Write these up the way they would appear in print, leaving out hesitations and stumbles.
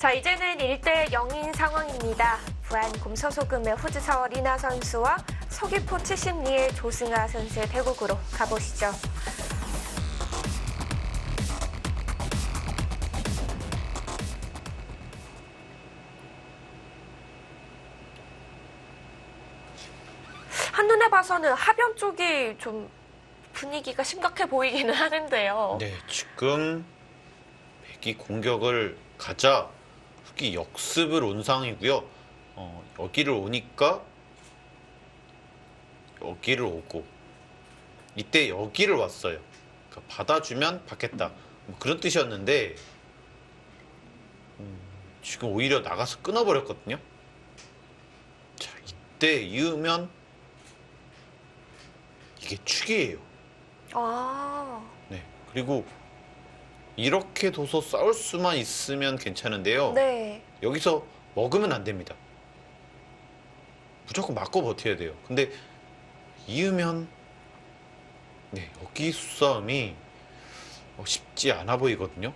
자, 이제는 1대 0인 상황입니다. 부안 곰서소금의 후지서 리나 선수와 서귀포 72의 조승아 선수의 대국으로 가보시죠. 한눈에 봐서는 하변 쪽이 좀 분위기가 심각해 보이기는 하는데요. 네, 지금 백이 공격을 가자 흑이 역습을 온 상황이고요. 여기를 오니까 여기를 오고 이때 여기를 왔어요. 그러니까 받아주면 받겠다. 뭐 그런 뜻이었는데 지금 오히려 나가서 끊어버렸거든요. 자, 이때 이으면 이게 축이에요. 아, 네, 그리고 이렇게 둬서 싸울 수만 있으면 괜찮은데요. 네. 여기서 먹으면 안 됩니다. 무조건 맞고 버텨야 돼요. 근데 이으면 네, 여기 수싸움이 쉽지 않아 보이거든요.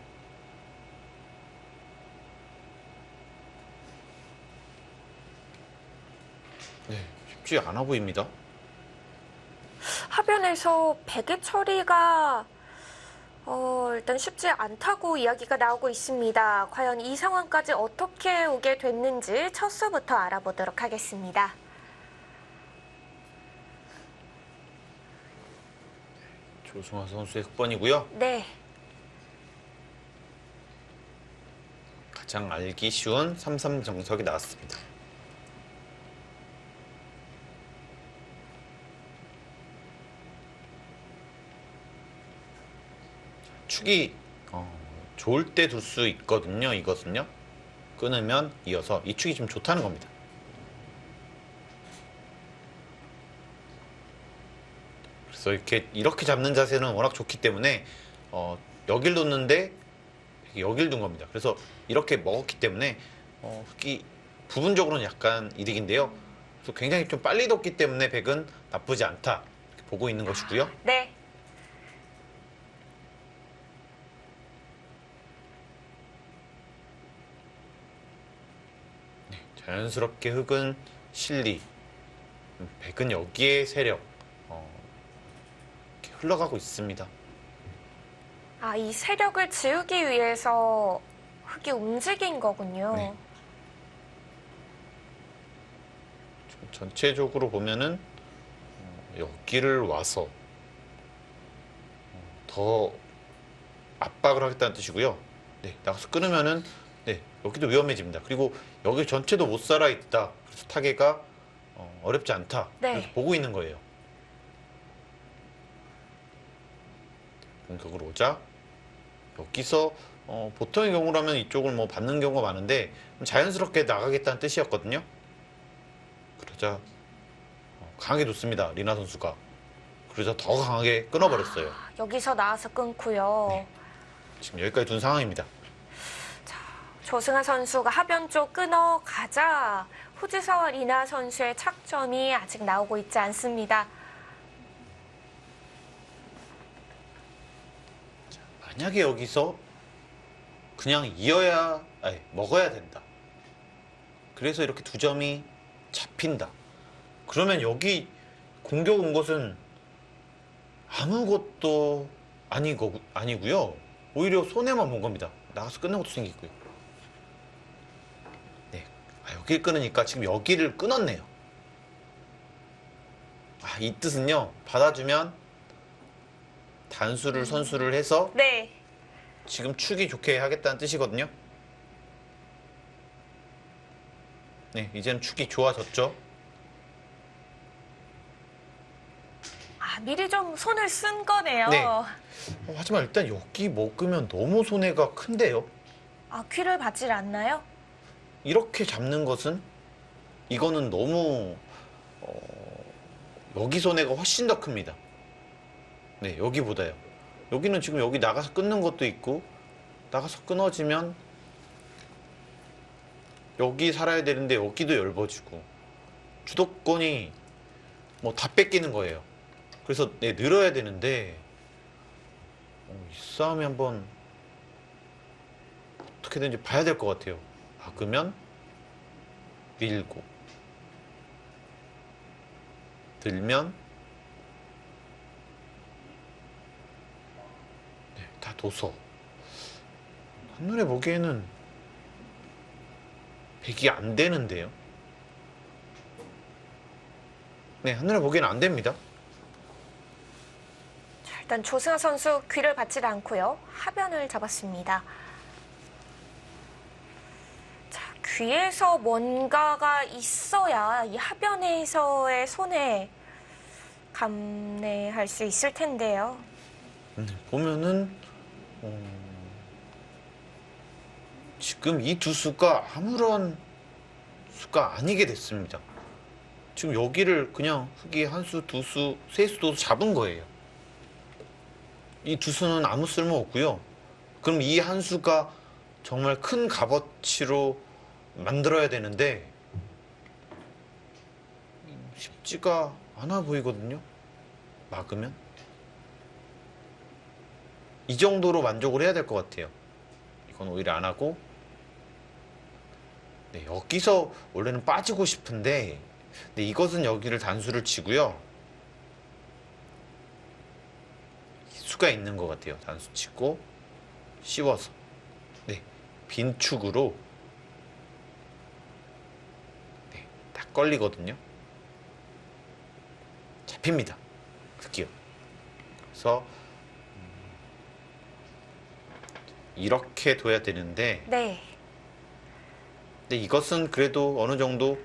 네, 쉽지 않아 보입니다. 하변에서 백의 처리가 일단 쉽지 않다고 이야기가 나오고 있습니다. 과연 이 상황까지 어떻게 오게 됐는지 첫 수부터 알아보도록 하겠습니다. 조승아 선수의 흑번이고요. 네. 가장 알기 쉬운 3-3 정석이 나왔습니다. 축이 좋을 때 둘 수 있거든요. 이것은요. 끊으면 이어서 이 축이 좀 좋다는 겁니다. 그래서 이렇게 잡는 자세는 워낙 좋기 때문에 여길 놓는데 여길 둔 겁니다. 그래서 이렇게 먹었기 때문에 흑이 부분적으로는 약간 이득인데요. 그래서 굉장히 좀 빨리 뒀기 때문에 백은 나쁘지 않다 이렇게 보고 있는 것이고요. 네. 자연스럽게 흑은 실리, 백은 여기에 세력 이렇게 흘러가고 있습니다. 아, 이 세력을 지우기 위해서 흑이 움직인 거군요. 네. 좀 전체적으로 보면은 여기를 와서 더 압박을 하겠다는 뜻이고요. 네, 나가서 끊으면은 네, 여기도 위험해집니다. 그리고 여기 전체도 못 살아 있다. 그래서 타개가 어렵지 않다. 네. 그래서 보고 있는 거예요. 공격으로 오자 여기서 보통의 경우라면 이쪽을 뭐 받는 경우가 많은데 자연스럽게 나가겠다는 뜻이었거든요. 그러자 강하게 뒀습니다. 리나 선수가. 그러자 더 강하게 끊어버렸어요. 여기서 나와서 끊고요. 네. 지금 여기까지 둔 상황입니다. 조승아 선수가 하변 쪽 끊어가자 후지서 리나 선수의 착점이 아직 나오고 있지 않습니다. 만약에 여기서 그냥 먹어야 된다. 그래서 이렇게 두 점이 잡힌다. 그러면 여기 공격 온 것은 아무것도 아니고요. 오히려 손해만 본 겁니다. 나가서 끊는 것도 생기고요. 네, 여기를 끊으니까 지금 여기를 끊었네요. 이 뜻은요. 받아주면 단수를 선수를 해서 네. 지금 축이 좋게 하겠다는 뜻이거든요. 네, 이제는 축이 좋아졌죠. 미리 좀 손을 쓴 거네요. 네. 하지만 일단 여기 먹으면 너무 손해가 큰데요. 귀를 받질 않나요? 이렇게 잡는 것은 이거는 너무 여기 손해가 훨씬 더 큽니다. 네, 여기보다요. 여기는 지금 여기 나가서 끊는 것도 있고 나가서 끊어지면 여기 살아야 되는데 여기도 얇아지고 주도권이 뭐 다 뺏기는 거예요. 그래서 네, 늘어야 되는데 이 싸움이 한번 어떻게든지 봐야 될 것 같아요. 막으면 밀고, 들면 네, 다 도서. 한눈에 보기에는 백이 안 되는데요. 네, 한눈에 보기에는 안 됩니다. 자, 일단 조승아 선수 귀를 받질 않고요. 하변을 잡았습니다. 자, 귀에서 뭔가가 있어야 이 하변에서의 손에 감내할 수 있을 텐데요. 보면은 지금 이 두 수가 아무런 수가 아니게 됐습니다. 지금 여기를 그냥 흙이 한 수, 두 수, 세 수도 잡은 거예요. 이 두 수는 아무 쓸모 없고요. 그럼 이 한 수가 정말 큰 값어치로 만들어야 되는데 쉽지가 않아 보이거든요. 막으면 이 정도로 만족을 해야 될 것 같아요. 이건 오히려 안 하고, 네, 여기서 원래는 빠지고 싶은데, 네, 이것은 여기를 단수를 치고요. 수가 있는 것 같아요. 단수 치고 씌워서, 네, 빈축으로, 네, 딱 걸리거든요. 잡힙니다. 흙이요. 그래서 이렇게 둬야 되는데, 네. 근데 이것은 그래도 어느 정도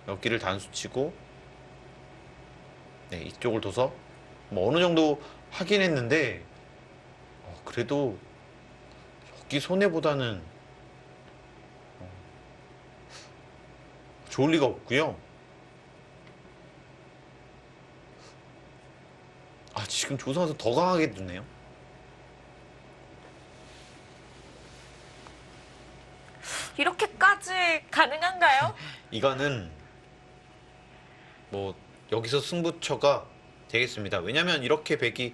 여기를 단수치고, 네, 이쪽을 둬서 뭐 어느 정도 하긴 했는데, 그래도 여기 손해보다는 좋을 리가 없고요. 아, 지금 조성아서 더 강하게 두네요. 이렇게까지 가능한가요? 이거는 뭐 여기서 승부처가 되겠습니다. 왜냐면 이렇게 백이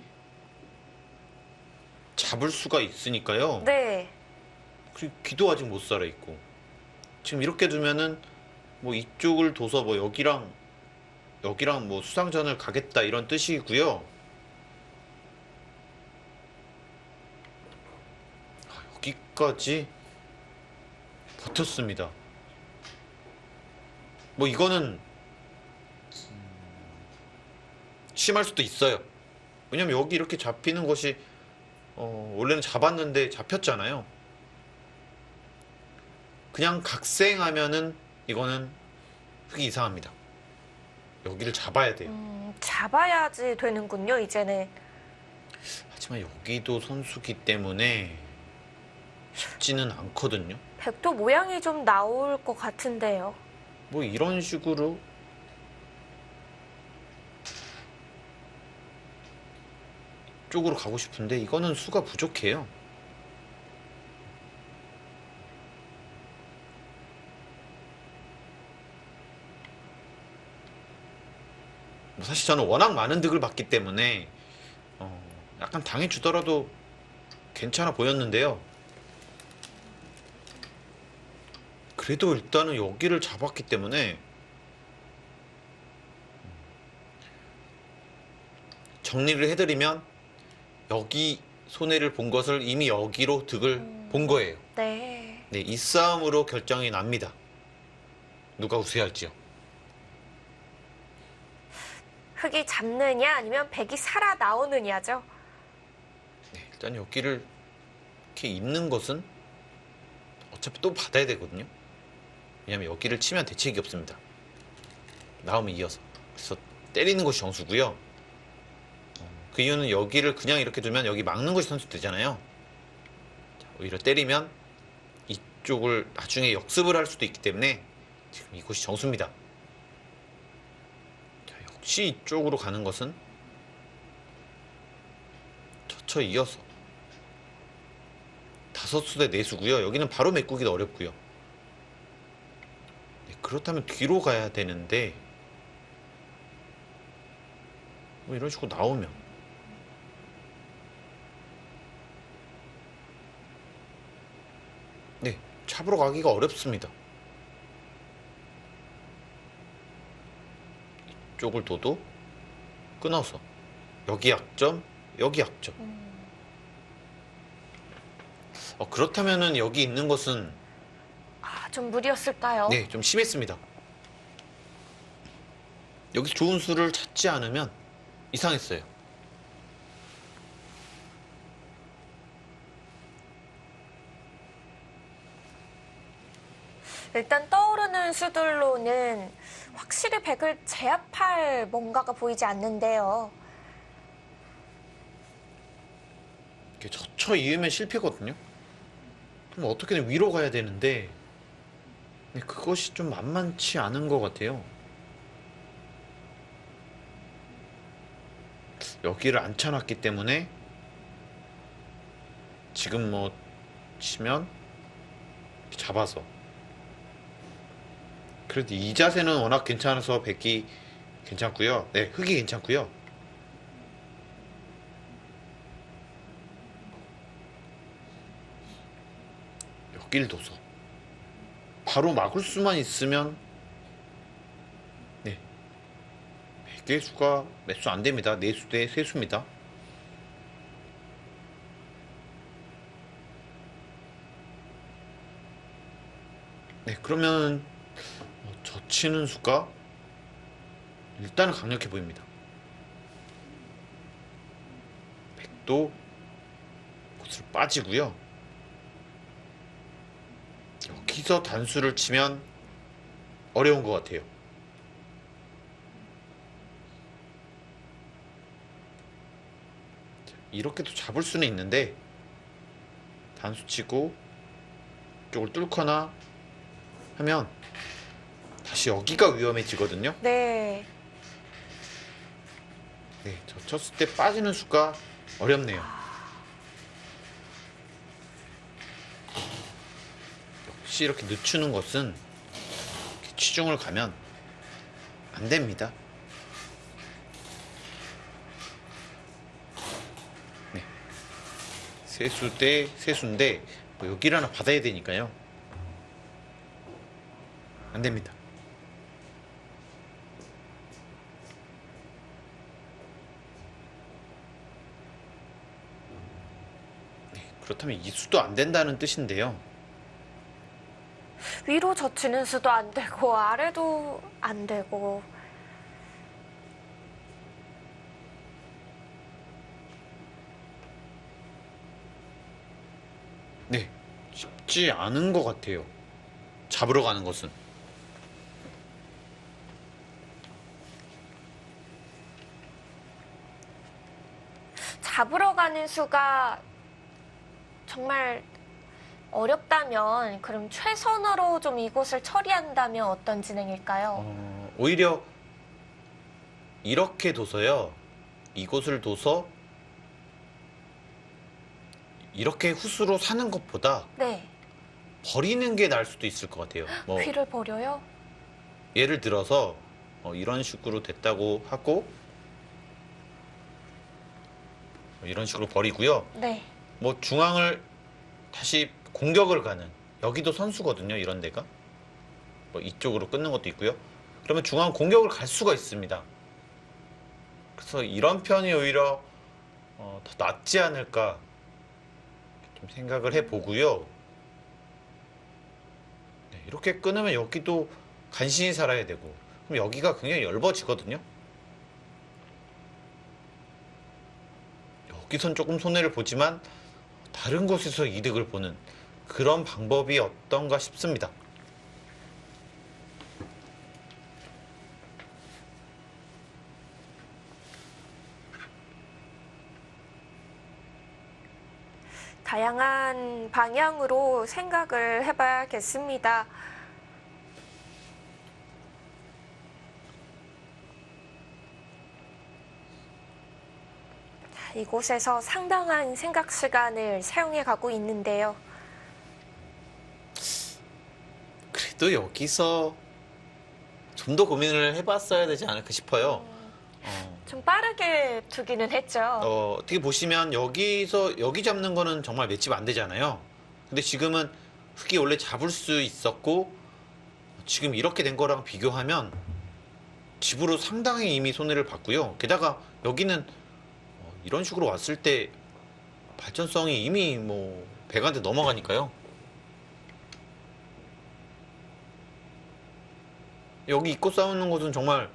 잡을 수가 있으니까요. 네. 그리고 귀도 아직 못 살아 있고, 지금 이렇게 두면은 뭐 이쪽을 둬서 뭐 여기랑 뭐 수상전을 가겠다 이런 뜻이고요. 여기까지 버텼습니다. 뭐 이거는 심할 수도 있어요. 왜냐면 여기 이렇게 잡히는 것이 원래는 잡았는데 잡혔잖아요. 그냥 각생하면은 이거는 흙이 이상합니다. 여기를 잡아야 돼요. 잡아야지 되는군요, 이제는. 하지만 여기도 선수기 때문에 쉽지는 않거든요. 백도 모양이 좀 나올 것 같은데요. 뭐 이런 식으로 이쪽으로 가고 싶은데 이거는 수가 부족해요. 뭐 사실 저는 워낙 많은 득을 봤기 때문에 약간 당해주더라도 괜찮아 보였는데요. 그래도 일단은 여기를 잡았기 때문에 정리를 해드리면 여기 손해를 본 것을 이미 여기로 득을 본 거예요. 네. 네, 이 싸움으로 결정이 납니다. 누가 우세할지요. 흙이 잡느냐 아니면 백이 살아 나오느냐죠. 네, 일단 여기를 이렇게 있는 것은 어차피 또 받아야 되거든요. 왜냐면 여기를 치면 대책이 없습니다. 나오면 이어서. 그래서 때리는 것이 정수고요. 그 이유는 여기를 그냥 이렇게 두면 여기 막는 것이 선수 되잖아요. 자, 오히려 때리면 이쪽을 나중에 역습을 할 수도 있기 때문에 지금 이곳이 정수입니다. 자, 역시 이쪽으로 가는 것은 처처 이어서 다섯 수 대 네 수고요. 여기는 바로 메꾸기도 어렵고요. 네, 그렇다면 뒤로 가야 되는데 뭐 이런 식으로 나오면 네, 잡으러 가기가 어렵습니다. 이쪽을 둬도 끊어서 여기 약점, 여기 약점. 그렇다면은 여기 있는 것은 좀 무리였을까요? 네, 좀 심했습니다. 여기서 좋은 수를 찾지 않으면 이상했어요. 일단 떠오르는 수들로는 확실히 백을 제압할 뭔가가 보이지 않는데요. 이렇게 젖혀 이으면 실패거든요. 그럼 어떻게든 위로 가야 되는데 그것이 좀 만만치 않은 것 같아요. 여기를 안 쳐놨기 때문에 지금 뭐 치면 잡아서, 그래도 이 자세는 워낙 괜찮아서 백이 괜찮고요. 네, 흙이 괜찮고요. 여길 둬서 바로 막을 수만 있으면 네, 백의 수가 몇 수 안 됩니다. 4수 대 3수입니다. 네, 그러면 젖히는 수가 일단은 강력해 보입니다. 백도 곳으로 빠지고요. 여기서 단수를 치면 어려운 것 같아요. 이렇게도 잡을 수는 있는데 단수 치고 이쪽을 뚫거나 하면 다시 여기가 위험해지거든요. 네. 네, 젖혔을 때 빠지는 수가 어렵네요. 역시 이렇게 늦추는 것은 이렇게 치중을 가면 안 됩니다. 네, 세수 대 세수인데 뭐 여기를 하나 받아야 되니까요. 안 됩니다. 네, 그렇다면 이 수도 안 된다는 뜻인데요. 위로 젖히는 수도 안 되고 아래도 안 되고. 네, 쉽지 않은 것 같아요. 잡으러 가는 것은. 잡으러 가는 수가 정말 어렵다면 그럼 최선으로 좀 이곳을 처리한다면 어떤 진행일까요? 오히려 이렇게 둬서요. 이곳을 둬서 이렇게 후수로 사는 것보다 네. 버리는 게 나을 수도 있을 것 같아요. 뭐 휘를 버려요? 예를 들어서 이런 식으로 됐다고 하고 이런 식으로 버리고요. 네. 뭐 중앙을 다시 공격을 가는, 여기도 선수거든요. 이런 데가 뭐 이쪽으로 끊는 것도 있고요. 그러면 중앙 공격을 갈 수가 있습니다. 그래서 이런 편이 오히려 더 낫지 않을까 좀 생각을 해보고요. 네, 이렇게 끊으면 여기도 간신히 살아야 되고, 그럼 여기가 굉장히 얇아지거든요. 여기선 조금 손해를 보지만 다른 곳에서 이득을 보는 그런 방법이 어떤가 싶습니다. 다양한 방향으로 생각을 해봐야겠습니다. 이곳에서 상당한 생각 시간을 사용해 가고 있는데요. 그래도 여기서 좀 더 고민을 해봤어야 되지 않을까 싶어요. 좀 빠르게 두기는 했죠. 어떻게 보시면 여기서 여기 잡는 거는 정말 맷집 안 되잖아요. 근데 지금은 흙이 원래 잡을 수 있었고 지금 이렇게 된 거랑 비교하면 집으로 상당히 이미 손해를 봤고요. 게다가 여기는 이런 식으로 왔을 때 발전성이 이미 뭐 100한테 넘어가니까요. 여기 있고 싸우는 것은 정말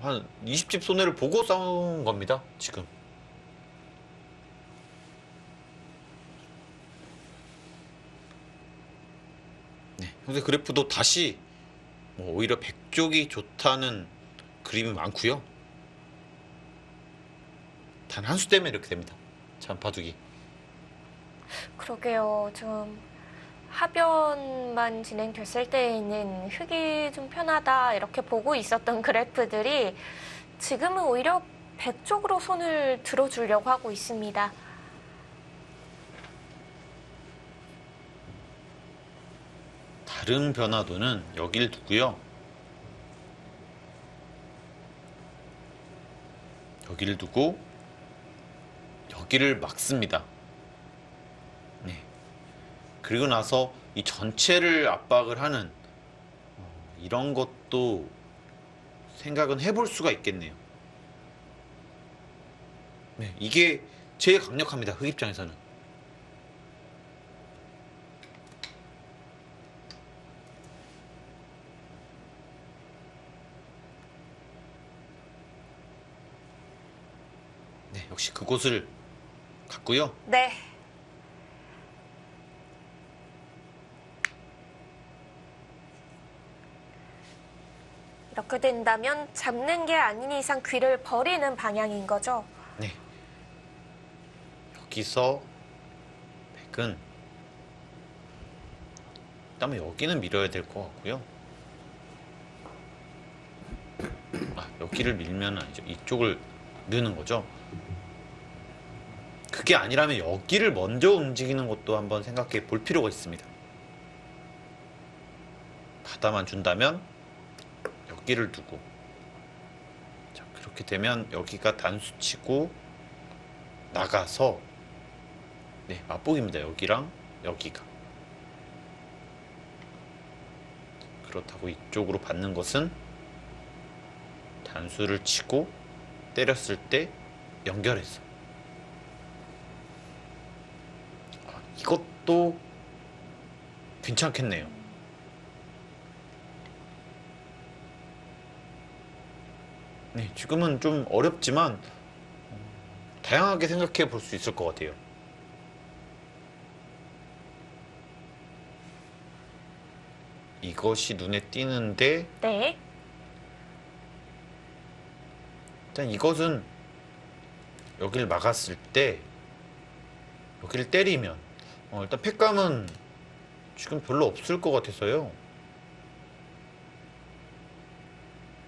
한 20집 손해를 보고 싸운 겁니다. 지금. 네, 현재 그래프도 다시 뭐 오히려 백쪽이 좋다는 그림이 많고요. 단 한 수 때문에 이렇게 됩니다. 참 바둑이. 그러게요. 좀 하변만 진행됐을 때에는 흙이 좀 편하다 이렇게 보고 있었던 그래프들이 지금은 오히려 백 쪽으로 손을 들어주려고 하고 있습니다. 다른 변화도는 여기를 두고요. 여기를 두고 여기를 막습니다. 네. 그리고 나서 이 전체를 압박을 하는 이런 것도 생각은 해볼 수가 있겠네요. 네, 이게 제일 강력합니다. 흑 입장에서는. 네, 역시 그곳을 갔고요. 네. 이렇게 된다면 잡는 게 아닌 이상 귀를 버리는 방향인 거죠. 네. 여기서 백은 그다음에 여기는 밀어야 될 것 같고요. 여기를 밀면 아니죠. 이쪽을 넣는 거죠. 그게 아니라면 여기를 먼저 움직이는 것도 한번 생각해 볼 필요가 있습니다. 받아만 준다면 여기를 두고, 자, 그렇게 되면 여기가 단수치고 나가서, 네, 맞복입니다. 여기랑 여기가. 그렇다고 이쪽으로 받는 것은 단수를 치고 때렸을 때 연결해서, 이것도 괜찮겠네요. 네, 지금은 좀 어렵지만 다양하게 생각해 볼 수 있을 것 같아요. 이것이 눈에 띄는데, 네. 일단 이것은 여기를 막았을 때 여기를 때리면 일단 팩감은 지금 별로 없을 것 같아서요.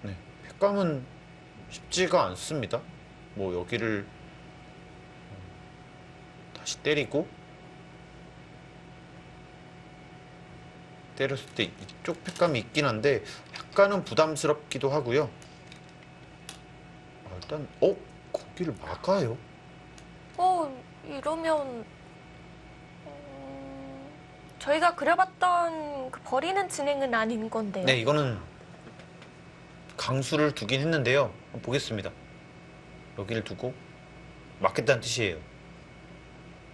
네, 팩감은 쉽지가 않습니다. 뭐 여기를 다시 때리고 때렸을 때 이쪽 팩감이 있긴 한데 약간은 부담스럽기도 하고요. 일단 거기를 막아요. 이러면 저희가 그려봤던 그 버리는 진행은 아닌 건데요. 네, 이거는 강수를 두긴 했는데요. 한번 보겠습니다. 여기를 두고 막겠다는 뜻이에요.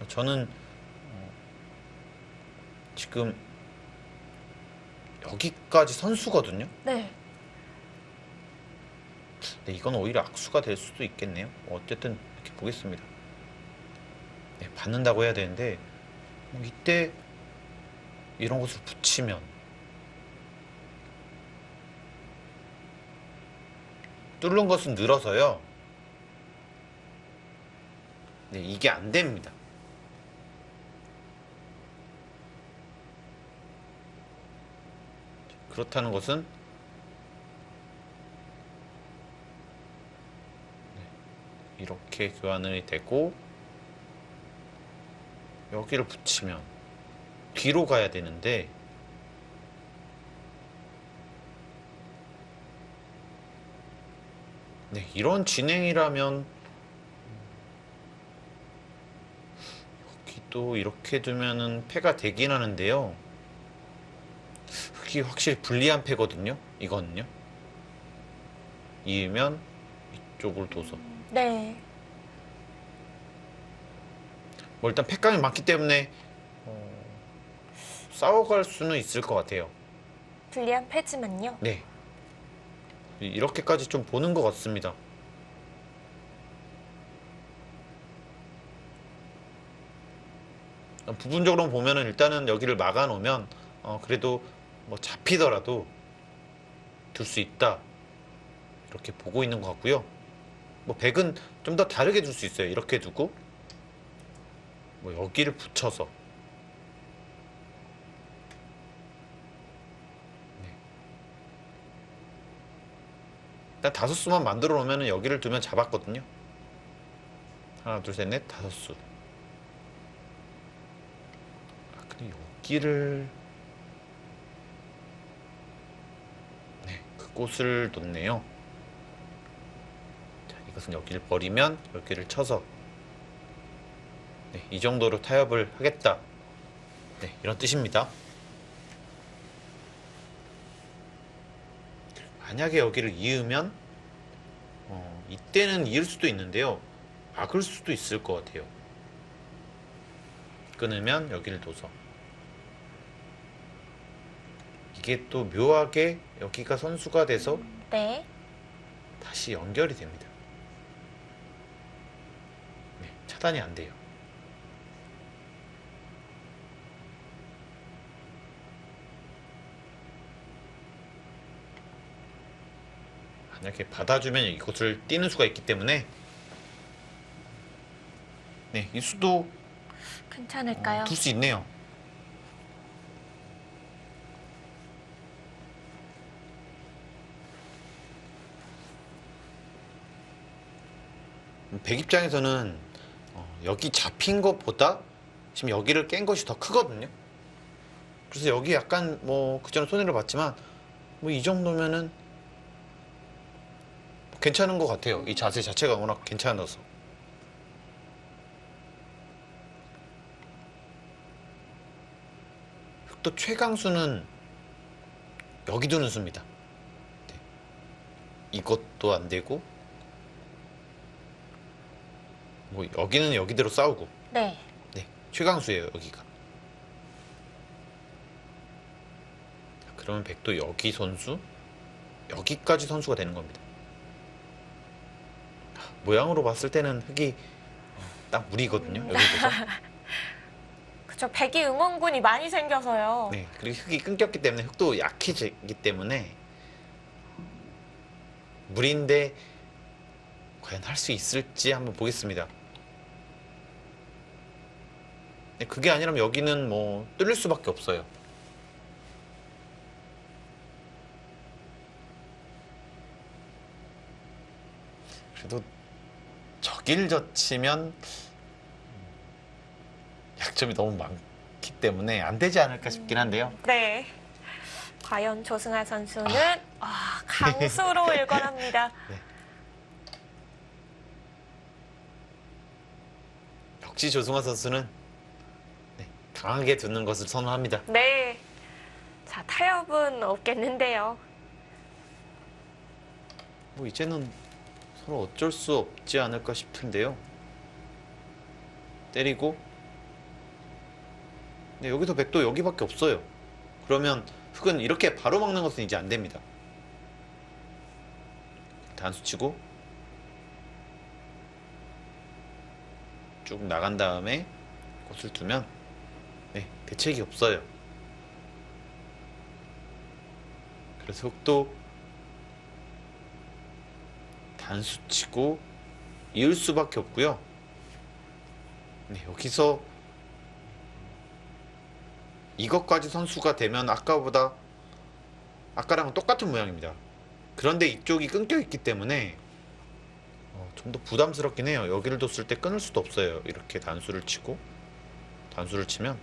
저는 지금 여기까지 선수거든요. 네. 네, 이건 오히려 악수가 될 수도 있겠네요. 어쨌든 이렇게 보겠습니다. 네, 받는다고 해야 되는데 이때 이런 것을 붙이면 뚫는 것은 늘어서요. 네, 이게 안 됩니다. 그렇다는 것은 이렇게 교환이 되고 여기를 붙이면 뒤로 가야 되는데 네, 이런 진행이라면 여기도 이렇게 두면은 패가 되긴 하는데요. 흑이 확실히 불리한 패거든요. 이거는요. 이으면 이쪽을 둬서 네. 뭐 일단 팩감이 많기 때문에 싸워갈 수는 있을 것 같아요. 불리한 패지만요. 네. 이렇게까지 좀 보는 것 같습니다. 부분적으로 보면은 일단은 여기를 막아 놓으면 그래도 뭐 잡히더라도 둘 수 있다 이렇게 보고 있는 것 같고요. 뭐 백은 좀 더 다르게 둘 수 있어요. 이렇게 두고 뭐 여기를 붙여서 네. 일단 다섯 수만 만들어 놓으면 여기를 두면 잡았거든요. 하나 둘 셋 넷 다섯 수. 아 근데 여기를 네, 그 꽃을 놓네요. 자, 이것은 여기를 버리면 여기를 쳐서 네, 이 정도로 타협을 하겠다. 네, 이런 뜻입니다. 만약에 여기를 이으면 이때는 이을 수도 있는데요. 막을 수도 있을 것 같아요. 끊으면 여기를 둬서 이게 또 묘하게 여기가 선수가 돼서 네. 다시 연결이 됩니다. 네, 차단이 안 돼요. 만약에 받아주면 이곳을 띄는 수가 있기 때문에 네, 이 수도 괜찮을까요? 둘 수 있네요. 백 입장에서는 여기 잡힌 것보다 지금 여기를 깬 것이 더 크거든요. 그래서 여기 약간 뭐 그전에 손해를 봤지만 뭐 이 정도면은 괜찮은 것 같아요. 이 자세 자체가 워낙 괜찮아서. 또 최강수는 여기 두는 수입니다. 네. 이것도 안 되고 뭐 여기는 여기대로 싸우고 네. 네, 최강수예요 여기가. 그러면 백도 여기 선수 여기까지 선수가 되는 겁니다. 모양으로 봤을 때는 흙이 딱 무리거든요. 여기 보서. 그쵸. 백이 응원군이 많이 생겨서요. 네, 그리고 흙이 끊겼기 때문에 흙도 약해지기 때문에 무리인데 과연 할 수 있을지 한번 보겠습니다. 네, 그게 아니라면 여기는 뭐 뚫릴 수밖에 없어요. 그래도 저길 젖히면 약점이 너무 많기 때문에 안 되지 않을까 싶긴 한데요. 네. 과연 조승아 선수는 강수로 일관합니다. 네. 역시 조승화 선수는 네, 강하게 두는 것을 선호합니다. 네. 자, 타협은 없겠는데요. 뭐 이제는 서로 어쩔 수 없지 않을까 싶은데요. 때리고 네, 여기서 백도 여기밖에 없어요. 그러면 흙은 이렇게 바로 막는 것은 이제 안 됩니다. 단수 치고 쭉 나간 다음에 꽃을 두면 네, 대책이 없어요. 그래서 흙도 단수 치고 이을 수밖에 없고요. 네, 여기서 이것까지 선수가 되면 아까랑은 똑같은 모양입니다. 그런데 이쪽이 끊겨 있기 때문에 좀 더 부담스럽긴 해요. 여기를 뒀을 때 끊을 수도 없어요. 이렇게 단수를 치면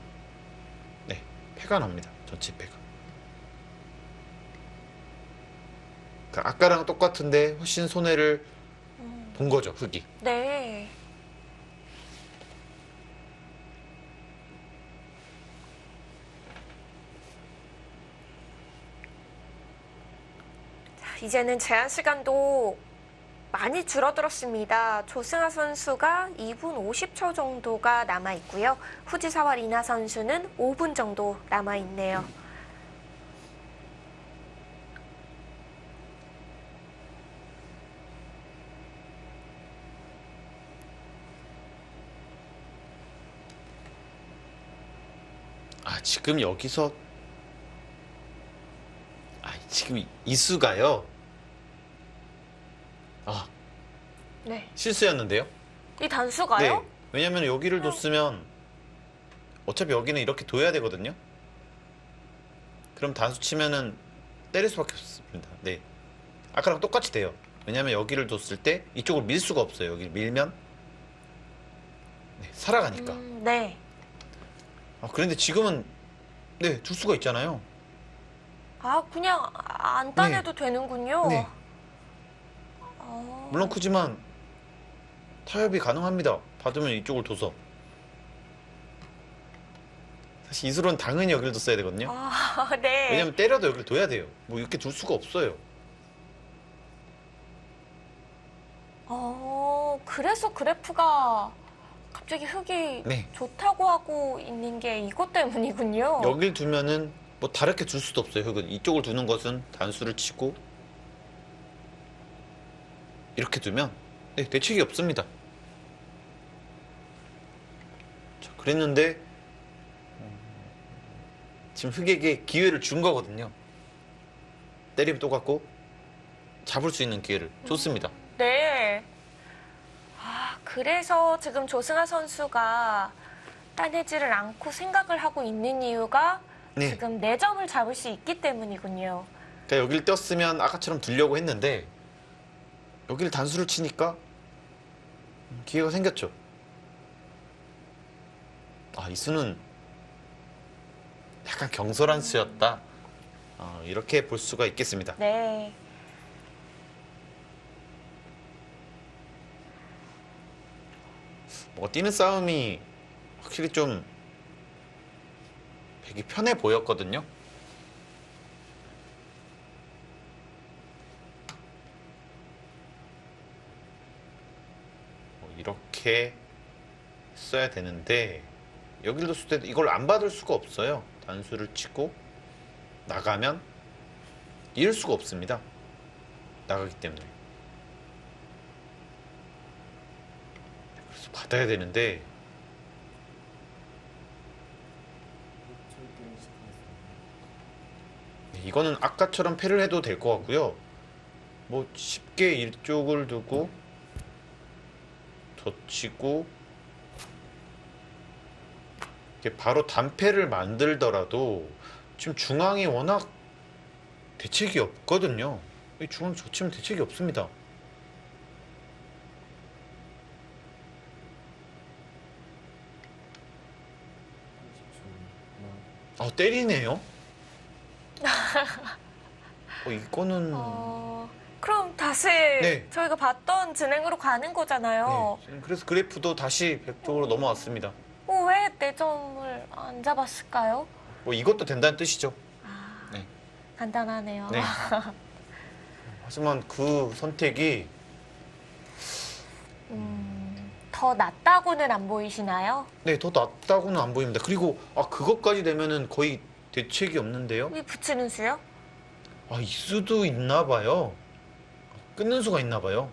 네, 패가 납니다. 전체 패가. 그러니까 아까랑 똑같은데 훨씬 손해를 본 거죠, 흙이. 네. 이제는 제한 시간도 많이 줄어들었습니다. 조승아 선수가 2분 50초 정도가 남아 있고요. 후지사와 리나 선수는 5분 정도 남아 있네요. 지금 여기서 지금 이수가요. 네. 실수였는데요. 이 단수가요? 네. 왜냐면 여기를 뒀으면 어차피 여기는 이렇게 둬야 되거든요. 그럼 단수 치면은 때릴 수밖에 없습니다. 네. 아까랑 똑같이 돼요. 왜냐면 여기를 뒀을 때 이쪽을 밀 수가 없어요. 여기 밀면 살아가니까. 네. 그런데 지금은 둘 수가 있잖아요. 그냥 안 따내도 되는군요. 네. 물론 크지만 타협이 가능합니다. 받으면 이쪽을 둬서. 사실 이수로는 당연히 여기를 뒀어야 되거든요. 네. 왜냐면 때려도 여기를 둬야 돼요. 뭐 이렇게 둘 수가 없어요. 그래서 그래프가 갑자기 흙이 네. 좋다고 하고 있는 게 이것 때문이군요. 여길 두면은 뭐 다르게 둘 수도 없어요. 흙은 이쪽을 두는 것은 단수를 치고 이렇게 두면 대책이 없습니다. 자, 그랬는데 지금 흙에게 기회를 준 거거든요. 때리면 똑같고 잡을 수 있는 기회를 줬습니다. 네. 그래서 지금 조승아 선수가 따내지를 않고 생각을 하고 있는 이유가 네. 지금 4점을 잡을 수 있기 때문이군요. 그러니까 여길 떴으면 아까처럼 두려고 했는데 여기를 단수를 치니까 기회가 생겼죠. 이 수는 약간 경솔한 수였다. 이렇게 볼 수가 있겠습니다. 네. 뭔가 뛰는 싸움이 확실히 좀 되게 편해 보였거든요. 이렇게 써야 되는데 여기를 뒀을 때 이걸 안 받을 수가 없어요. 단수를 치고 나가면 이을 수가 없습니다. 나가기 때문에. 그래서 받아야 되는데 이거는 아까처럼 패를 해도 될 것 같고요. 뭐 쉽게 이쪽을 두고 젖히고 이렇게 바로 단패를 만들더라도 지금 중앙이 워낙 대책이 없거든요. 이 중앙 젖히면 대책이 없습니다. 때리네요. 이거는 그럼 다시 네. 저희가 봤던 진행으로 가는 거잖아요. 지금 그래서 그래프도 다시 100쪽으로 넘어왔습니다. 왜 4점을 안 잡았을까요? 뭐 이것도 된다는 뜻이죠. 네. 간단하네요. 네. 하지만 그 선택이 더 낫다고는 안 보이시나요? 더 낫다고는 안 보입니다. 그리고 그것까지 되면은 거의 대책이 없는데요. 이 붙이는 수요? 이 수도 있나 봐요. 끊는 수가 있나 봐요.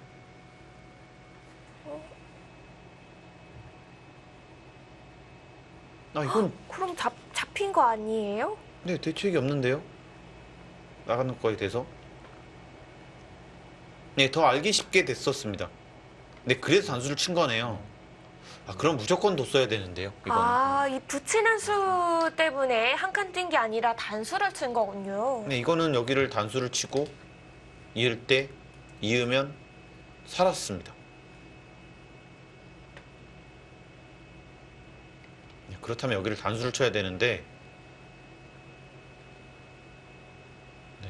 이건 그럼 잡힌 거 아니에요? 대책이 없는데요. 나가는 거에 대해서. 더 알기 쉽게 됐었습니다. 그래서 단수를 친 거네요. 그럼 무조건 뒀어야 되는데요. 이거는. 이 붙이는 수 때문에 한 칸 뛴 게 아니라 단수를 친 거군요. 이거는 여기를 단수를 치고 이을 때 이으면 살았습니다. 그렇다면 여기를 단수를 쳐야 되는데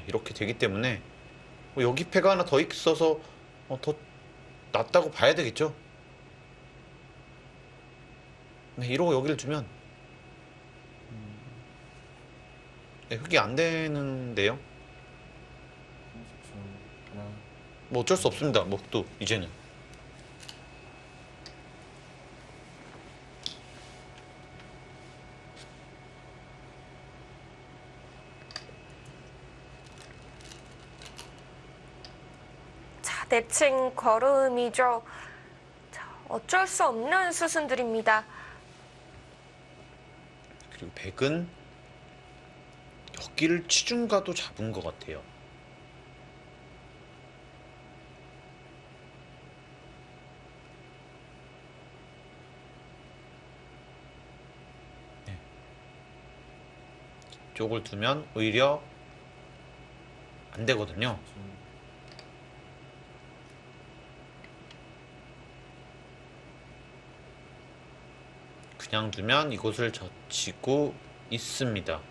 이렇게 되기 때문에 여기 패가 하나 더 있어서 더 낫다고 봐야 되겠죠. 이러고 여기를 주면 흙이 안 되는데요. 뭐 어쩔 수 없습니다. 뭐 또 이제는. 자, 내친 걸음이죠. 자, 어쩔 수 없는 수순들입니다. 그리고 백은 여기를 치중가도 잡은 것 같아요. 네. 이쪽을 두면 오히려 안 되거든요. 그냥 두면 이곳을 젖히고 있습니다. 자,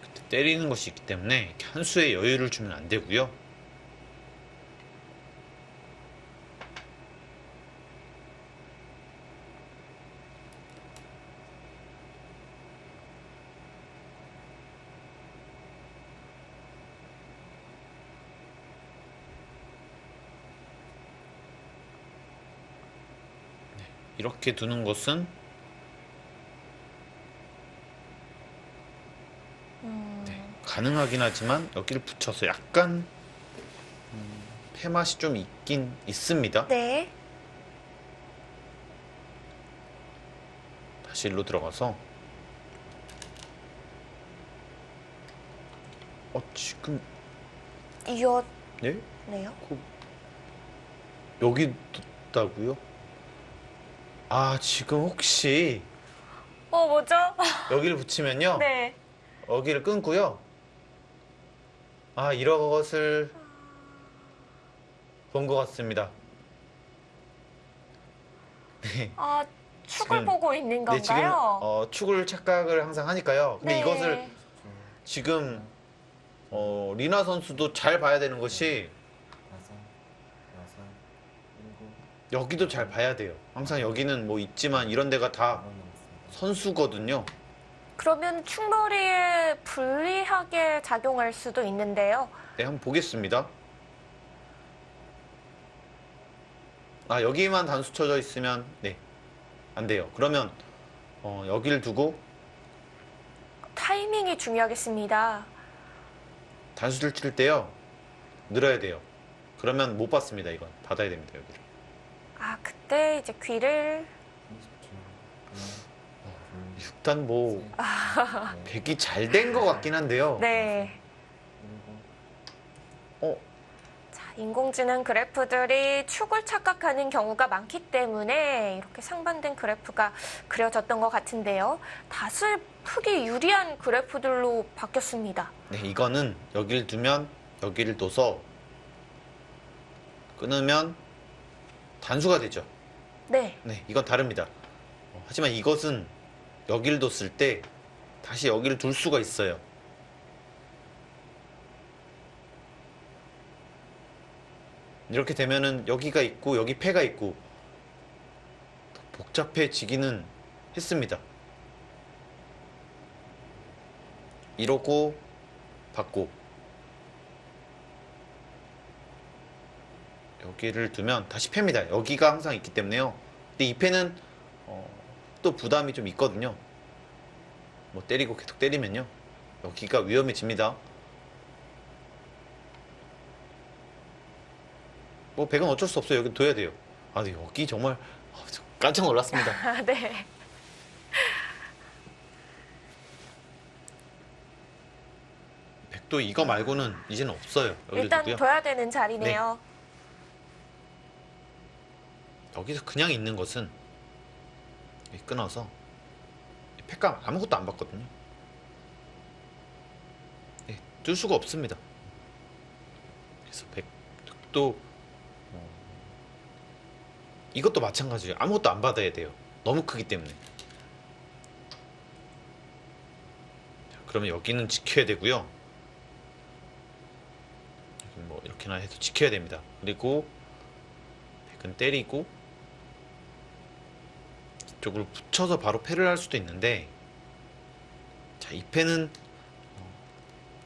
그때 때리는 것이 있기 때문에 이렇게 한 수의 여유를 주면 안 되고요. 이렇게 두는 것은 가능하긴 하지만 여기를 붙여서 약간 패맛이 좀 있긴 있습니다. 네. 다시 일로 들어가서 지금 이었네요. 네? 여기 뒀다고요? 아, 지금 혹시 뭐죠? 여기를 붙이면요. 네. 여기를 끊고요. 아, 이것을 본 것 같습니다. 네. 아, 축을 지금- 보고 있는 네, 지금 건가요? 축을 착각을 항상 하니까요. 근데 네. 이것을 지금 리나 선수도 잘 봐야 되는 것이 여기도 잘 봐야 돼요. 항상 여기는 뭐 있지만 이런 데가 다 선수거든요. 그러면 축머리에 불리하게 작용할 수도 있는데요. 네, 한번 보겠습니다. 아, 여기만 단수 쳐져 있으면 네, 안 돼요. 그러면 여기를 두고 타이밍이 중요하겠습니다. 단수를 칠 때요. 늘어야 돼요. 그러면 못 받습니다. 이건 받아야 됩니다. 여기를. 아, 그때 이제 귀를 6단 뭐 100이 잘 된 것 같긴 한데요. 네. 어, 자, 인공지능 그래프들이 축을 착각하는 경우가 많기 때문에 이렇게 상반된 그래프가 그려졌던 것 같은데요. 다수 크게 유리한 그래프들로 바뀌었습니다. 네, 이거는 여기를 두면 여기를 둬서 끊으면 단수가 되죠. 네. 네, 이건 다릅니다. 하지만 이것은 여기를 뒀을 때 다시 여기를 둘 수가 있어요. 이렇게 되면은 여기가 있고 여기 패가 있고 더 복잡해지기는 했습니다. 이러고 받고 여기를 두면 다시 패입니다. 여기가 항상 있기 때문에요. 근데 이 패는 또 부담이 좀 있거든요. 뭐 때리고 계속 때리면요. 여기가 위험해집니다. 뭐 백은 어쩔 수 없어요. 여기 둬야 돼요. 아, 근데 여기 정말 저 깜짝 놀랐습니다. 아, 네. 백도 이거 말고는 이제는 없어요. 여기를 일단 두고요. 둬야 되는 자리네요. 여기서 그냥 있는 것은 여기 끊어서 패가 아무것도 안 받거든요. 네, 뜰 수가 없습니다. 그래서 백도 이것도 마찬가지예요. 아무것도 안 받아야 돼요. 너무 크기 때문에. 자, 그러면 여기는 지켜야 되고요. 여기 뭐 이렇게나 해서 지켜야 됩니다. 그리고 백은 때리고 이쪽으로 붙여서 바로 패를 할 수도 있는데, 자, 이 패는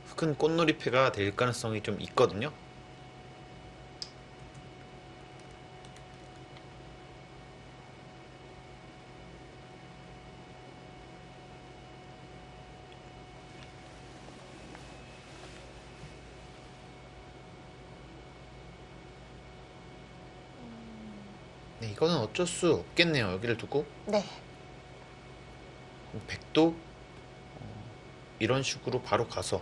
흑은 꽃놀이 패가 될 가능성이 좀 있거든요. 네, 이거는 어쩔 수 없겠네요. 여기를 두고 네. 백도 이런 식으로 바로 가서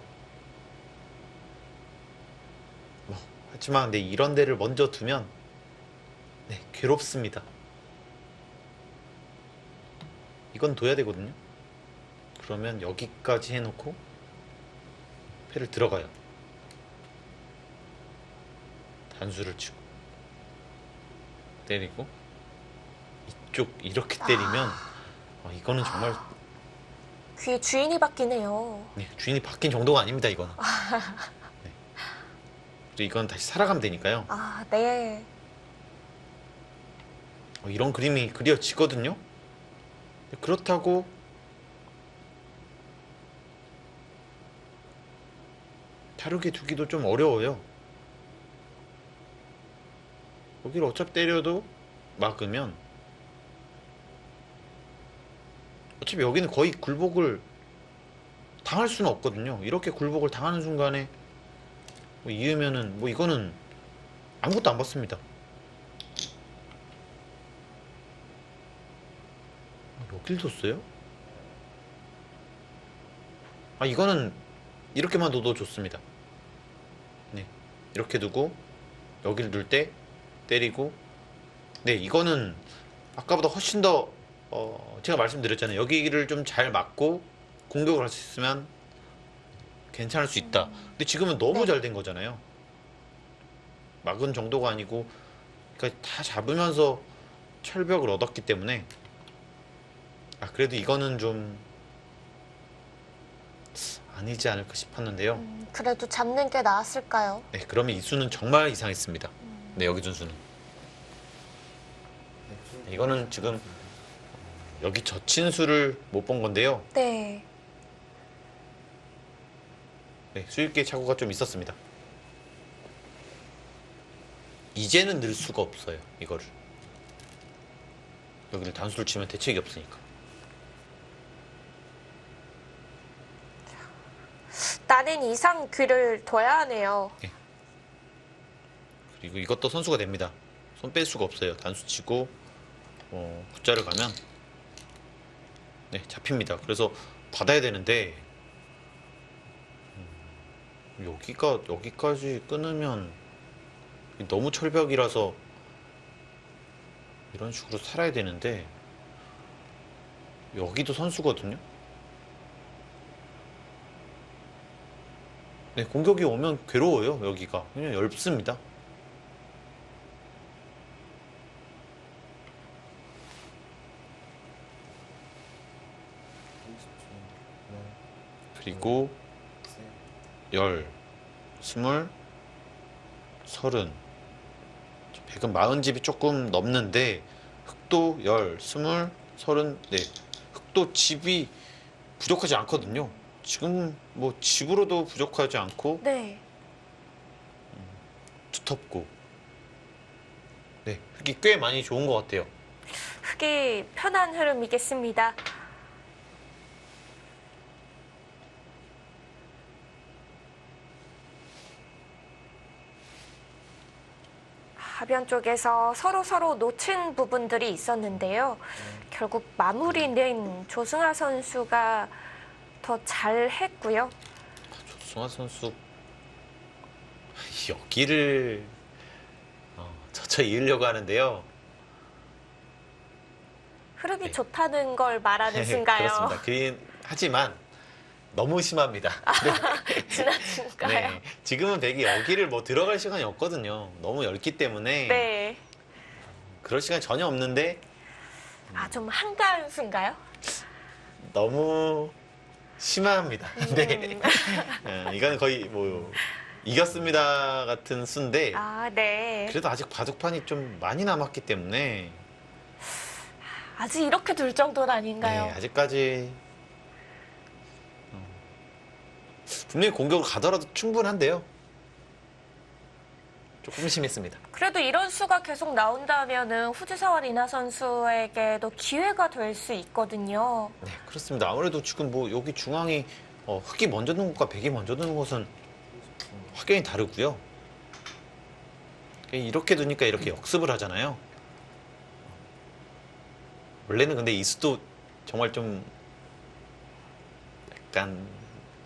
하지만 근데 이런 데를 먼저 두면 네, 괴롭습니다. 이건 둬야 되거든요. 그러면 여기까지 해놓고 패를 들어가요. 단수를 치고 때리고 이쪽 이렇게 때리면 이거는 정말 귀에 주인이 바뀌네요. 네, 주인이 바뀐 정도가 아닙니다. 이거는. 네. 그리고 이건 다시 살아가면 되니까요. 아, 네. 이런 그림이 그려지거든요. 그렇다고 다르게 두기도 좀 어려워요. 여기를 어차피 때려도 막으면 어차피 여기는 거의 굴복을 당할 수는 없거든요. 이렇게 굴복을 당하는 순간에 뭐 이으면은 뭐 이거는 아무것도 안 받습니다. 여길 뒀어요? 이거는 이렇게만 둬도 좋습니다. 네, 이렇게 두고 여기를 둘 때 때리고 네, 이거는 아까보다 훨씬 더 제가 말씀드렸잖아요. 여기를 좀 잘 막고 공격을 할 수 있으면 괜찮을 수 있다. 근데 지금은 너무 네. 잘 된 거잖아요. 막은 정도가 아니고 그러니까 다 잡으면서 철벽을 얻었기 때문에 그래도 이거는 좀 아니지 않을까 싶었는데요. 그래도 잡는 게 나았을까요? 네, 그러면 이 수는 정말 이상했습니다. 네, 여기 준수는. 이거는 지금 여기 젖힌 수를 못 본 건데요. 네. 네, 수익계 착오가 좀 있었습니다. 이제는 늘 수가 없어요, 이거를. 여기를 단수를 치면 대책이 없으니까. 나는 이상 귀를 둬야 하네요. 그리고 이것도 선수가 됩니다. 손 뺄 수가 없어요. 단수 치고 굿자를 가면 네, 잡힙니다. 그래서 받아야 되는데 여기까지 끊으면 너무 철벽이라서 이런 식으로 살아야 되는데 여기도 선수거든요. 네, 공격이 오면 괴로워요. 여기가 그냥 얇습니다. 그리고 10, 20, 30 100은 40집이 조금 넘는데 흑도 10, 20, 30 네, 흑도 집이 부족하지 않거든요. 지금 뭐 집으로도 부족하지 않고 네. 두텁고 네, 흑이 꽤 많이 좋은 것 같아요. 흑이 편한 흐름이겠습니다. 하변 쪽에서 서로 놓친 부분들이 있었는데요. 결국 마무리는 조승아 선수가 더 잘했고요. 조승아 선수 여기를 젖혀 이으려고 하는데요. 흐름이 네. 좋다는 걸 말하는 순가요? 그렇습니다. 하지만 너무 심합니다. 지나친가요? 네, 지금은 백이 여기를 뭐 들어갈 시간이 없거든요. 너무 얇기 때문에 네. 그럴 시간이 전혀 없는데 좀 한가한 순가요? 너무 심합니다. 네, 이건 거의 뭐 이겼습니다 같은 수인데 네. 그래도 아직 바둑판이 좀 많이 남았기 때문에 아직 이렇게 둘 정도는 아닌가요? 네, 아직까지 분명히 공격을 가더라도 충분한데요. 조금 심했습니다. 그래도 이런 수가 계속 나온다면은 후지사와 리나 선수에게도 기회가 될 수 있거든요. 네, 그렇습니다. 아무래도 지금 뭐 여기 중앙이 흑이 먼저 드는 것과 백이 먼저 드는 것은 확연히 다르고요. 이렇게 두니까 이렇게 역습을 하잖아요. 원래는 근데 이수도 정말 좀 약간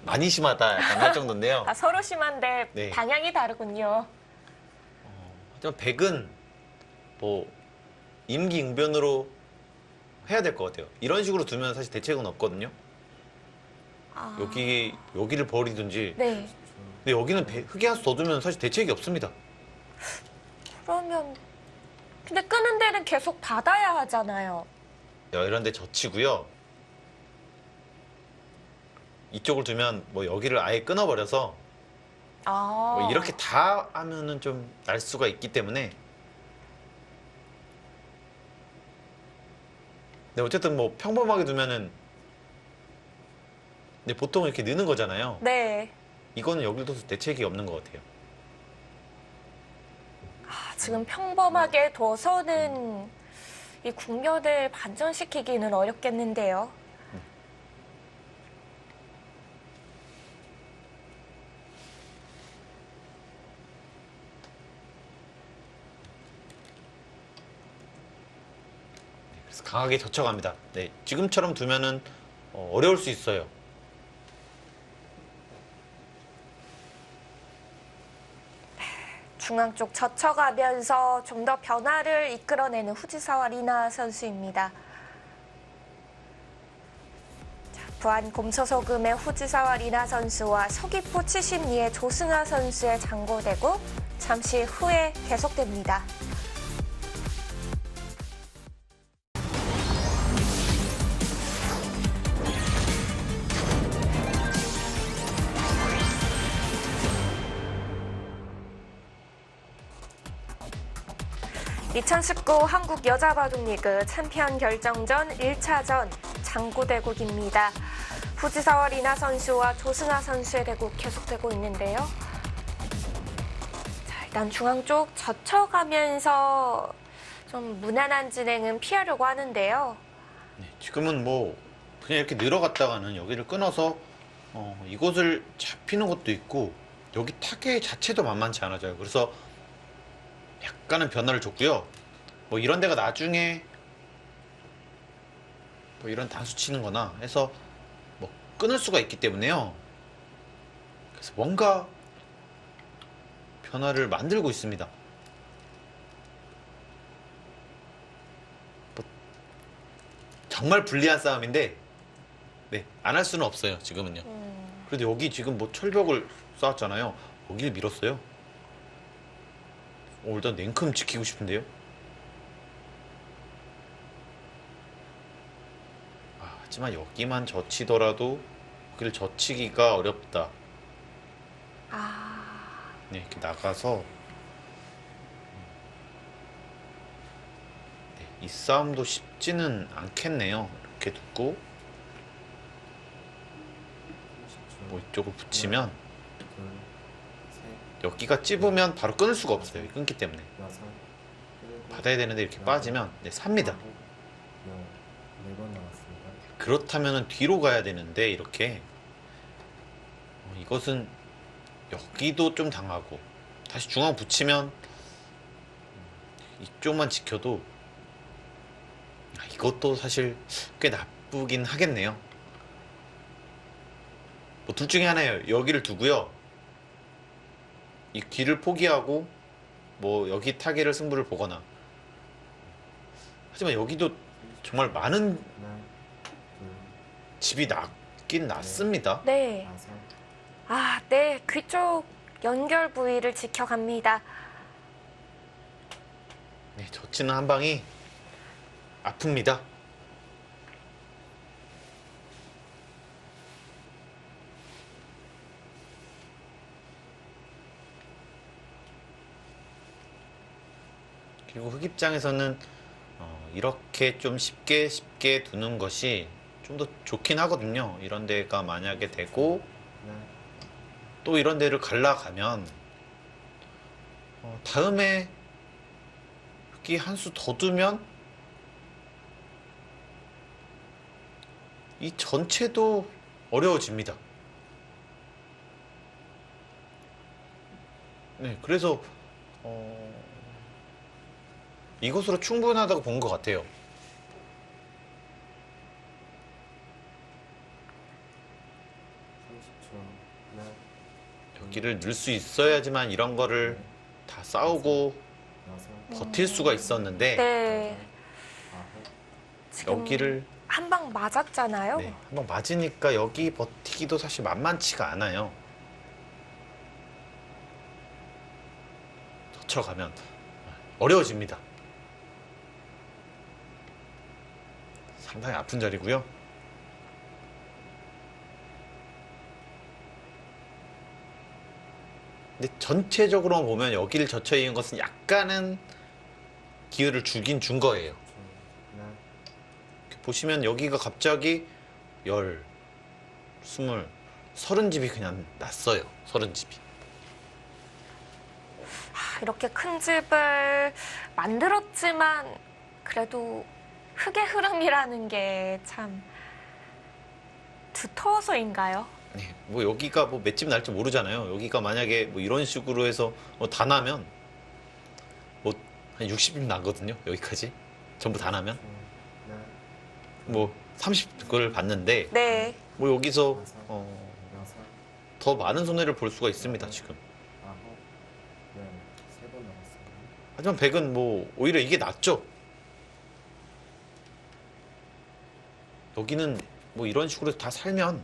많이 심하다 약간 할 정도인데요. 아, 서로 심한데 네. 방향이 다르군요. 하지만 백은 뭐 임기응변으로 해야 될 것 같아요. 이런 식으로 두면 사실 대책은 없거든요. 아, 여기를 버리든지. 네. 근데 여기는 흙이 한 수 더 두면 사실 대책이 없습니다. 그러면 근데 끄는 데는 계속 받아야 하잖아요. 이런 데 젖히고요. 이쪽을 두면 뭐 여기를 아예 끊어버려서 아, 뭐 이렇게 다 하면은 좀 날 수가 있기 때문에. 근데 어쨌든 뭐 평범하게 두면은 근데 보통 이렇게 느는 거잖아요. 네. 이거는 여기를 둬서 대책이 없는 것 같아요. 아, 지금 평범하게 둬서는 이 국면을 반전시키기는 어렵겠는데요. 그래서 강하게 젖혀갑니다. 네, 지금처럼 두면은 어려울 수 있어요. 중앙 쪽 젖혀가면서 좀 더 변화를 이끌어내는 후지사와 리나 선수입니다. 자, 부안 곰소소금의 후지사와 리나 선수와 서귀포 72의 조승아 선수의 장고대고 잠시 후에 계속됩니다. (2019) 한국 여자바둑리그 챔피언 결정전 1차전 장고대국입니다. 후지사와 리나 선수와 조승아 선수의 대국 계속되고 있는데요. 자, 일단 중앙 쪽 젖혀가면서 좀 무난한 진행은 피하려고 하는데요. 네, 지금은 뭐 그냥 이렇게 늘어갔다가는 여기를 끊어서 이곳을 잡히는 것도 있고 여기 타겟 자체도 만만치 않아져요. 그래서 약간은 변화를 줬고요. 뭐 이런 데가 나중에 뭐 이런 단수 치는 거나 해서 뭐 끊을 수가 있기 때문에요. 그래서 뭔가 변화를 만들고 있습니다. 뭐 정말 불리한 싸움인데 네, 안 할 수는 없어요. 지금은요. 그래도 여기 지금 뭐 철벽을 쌓았잖아요. 여기를 밀었어요. 일단 냉큼 지키고 싶은데요. 하지만 여기만 젖히더라도 여기를 젖히기가 어렵다. 네, 이렇게 나가서 네, 이 싸움도 쉽지는 않겠네요. 이렇게 두고 뭐 이쪽을 붙이면 여기가 찝으면 바로 끊을 수가 없어요. 끊기 때문에 받아야 되는데 이렇게 빠지면 네, 삽니다. 그렇다면 뒤로 가야 되는데 이렇게 이것은 여기도 좀 당하고 다시 중앙 붙이면 이쪽만 지켜도 이것도 사실 꽤 나쁘긴 하겠네요. 뭐 둘 중에 하나예요. 여기를 두고요. 이 귀를 포기하고 뭐 여기 타겟을 승부를 보거나. 하지만 여기도 정말 많은 집이 났긴 났습니다. 네. 아, 네. 귀 쪽 연결 부위를 지켜갑니다. 네, 젖히는 한 방이 아픕니다. 그리고 흑 입장에서는 이렇게 좀 쉽게 두는 것이 좀 더 좋긴 하거든요. 이런 데가 만약에 되고 또 이런 데를 갈라가면 다음에 흑이 한 수 더 두면 이 전체도 어려워집니다. 네, 그래서 이것으로 충분하다고 본 것 같아요. 여기를 넣을 수 있어야지만 이런 거를 다 싸우고 버틸 수가 있었는데 네. 지금 여기를 한 방 맞았잖아요. 네, 한번 맞으니까 여기 버티기도 사실 만만치가 않아요. 터쳐가면 어려워집니다. 상당히 아픈 자리고요. 근데 전체적으로 보면 여기를 젖혀 있는 것은 약간은 기회를 주긴 준 거예요. 보시면 여기가 갑자기 10, 20, 30집이 그냥 났어요. 30집이. 이렇게 큰 집을 만들었지만 그래도 흙의 흐름이라는 게 참 두터워서인가요? 네, 뭐 여기가 뭐 맷집 날지 모르잖아요. 여기가 만약에 뭐 이런 식으로 해서 다 나면 뭐 한 60집 나거든요. 여기까지 전부 다 나면 뭐 30그걸 봤는데 네. 뭐 여기서 더 많은 손해를 볼 수가 있습니다. 지금. 하지만 100은 뭐 오히려 이게 낫죠. 여기는 뭐 이런 식으로 다 살면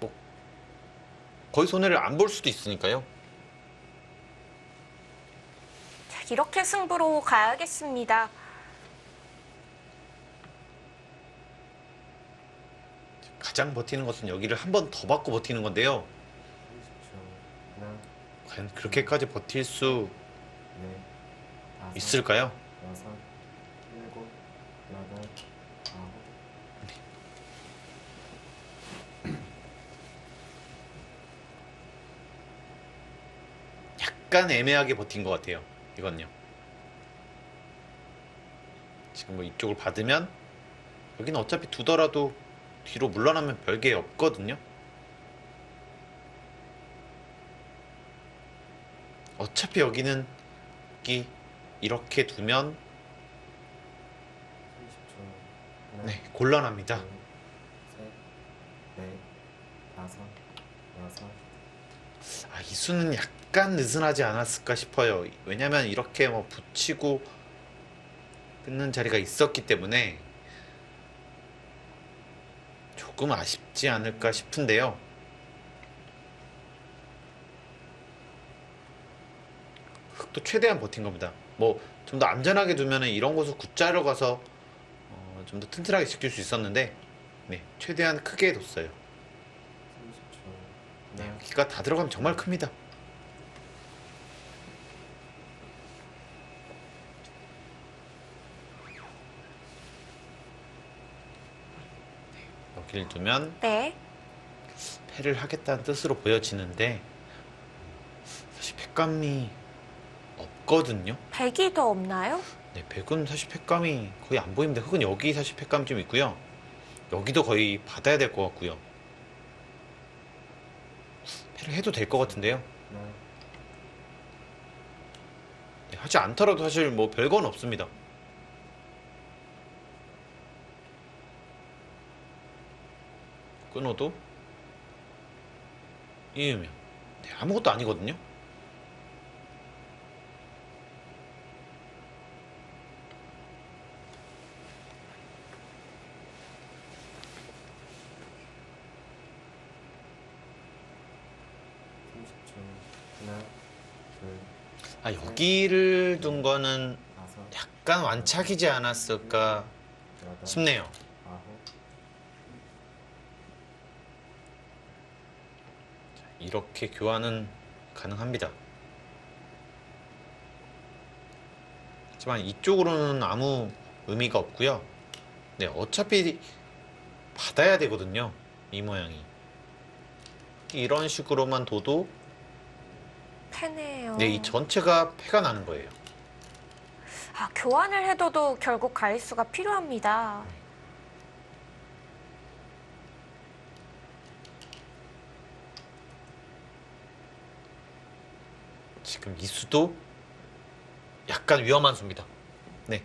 뭐 거의 손해를 안 볼 수도 있으니까요. 자, 이렇게 승부로 가야겠습니다. 가장 버티는 것은 여기를 한 번 더 받고 버티는 건데요. 과연 그렇게까지 버틸 수 있을까요? 약간 애매하게 버틴 것 같아요. 이건요. 지금 뭐 이쪽을 받으면 여기는 어차피 두더라도 뒤로 물러나면 별게 없거든요. 어차피 여기는 여기 이렇게 두면 네, 곤란합니다. 이 수는 약간 느슨하지 않았을까 싶어요. 왜냐면 이렇게 뭐 붙이고 끊는 자리가 있었기 때문에 조금 아쉽지 않을까 싶은데요. 흑도 최대한 버틴 겁니다. 뭐 좀 더 안전하게 두면은 이런 곳을 굿자로 가서 좀 더 튼튼하게 지킬 수 있었는데 네, 최대한 크게 뒀어요. 네, 여기가 다 들어가면 정말 큽니다. 여기를 두면 네. 패를 하겠다는 뜻으로 보여지는데 사실 패감이 없거든요. 100이 더 없나요? 네, 백은 사실 패감이 거의 안 보입니다. 흑은 여기 사실 패감이 좀 있고요. 여기도 거의 받아야 될 것 같고요. 패를 해도 될 것 같은데요. 네, 하지 않더라도 사실 뭐 별건 없습니다. 끊어도 이으면 네, 아무것도 아니거든요. 여기를 둔 거는 약간 완착이지 않았을까 싶네요. 이렇게 교환은 가능합니다. 하지만 이쪽으로는 아무 의미가 없고요. 네, 어차피 받아야 되거든요. 이 모양이. 이런 식으로만 둬도 패네요. 네, 이 전체가 패가 나는 거예요. 교환을 해둬도 결국 가일수가 필요합니다. 지금 이 수도 약간 위험한 수입니다. 네,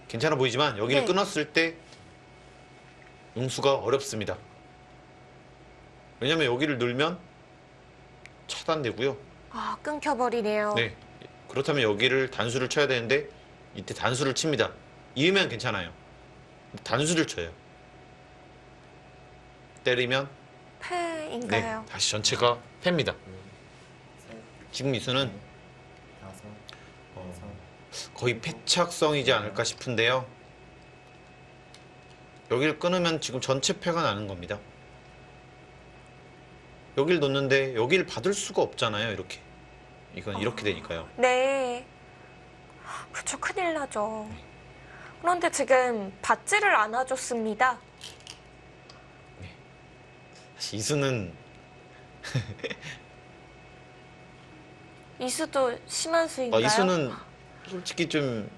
괜찮아 보이지만 여기를 네. 끊었을 때 응수가 어렵습니다. 왜냐면 여기를 늘면 차단되고요. 아, 끊겨버리네요. 네. 그렇다면 여기를 단수를 쳐야 되는데 이때 단수를 칩니다. 이으면 괜찮아요. 단수를 쳐요. 때리면 네, 패인가요? 다시 전체가 패입니다. 둘, 셋, 지금 이수는 넷, 다섯, 여섯, 거의 패착성이지 않을까 싶은데요. 여기를 끊으면 지금 전체 패가 나는 겁니다. 여기를 놓는데 여기를 받을 수가 없잖아요. 이렇게. 이건 이렇게 되니까요. 네. 그쵸, 큰일 나죠. 그런데 지금 받지를 않아줬습니다. 사실 이수는 이수도 심한 수인가요? 이수는 솔직히 좀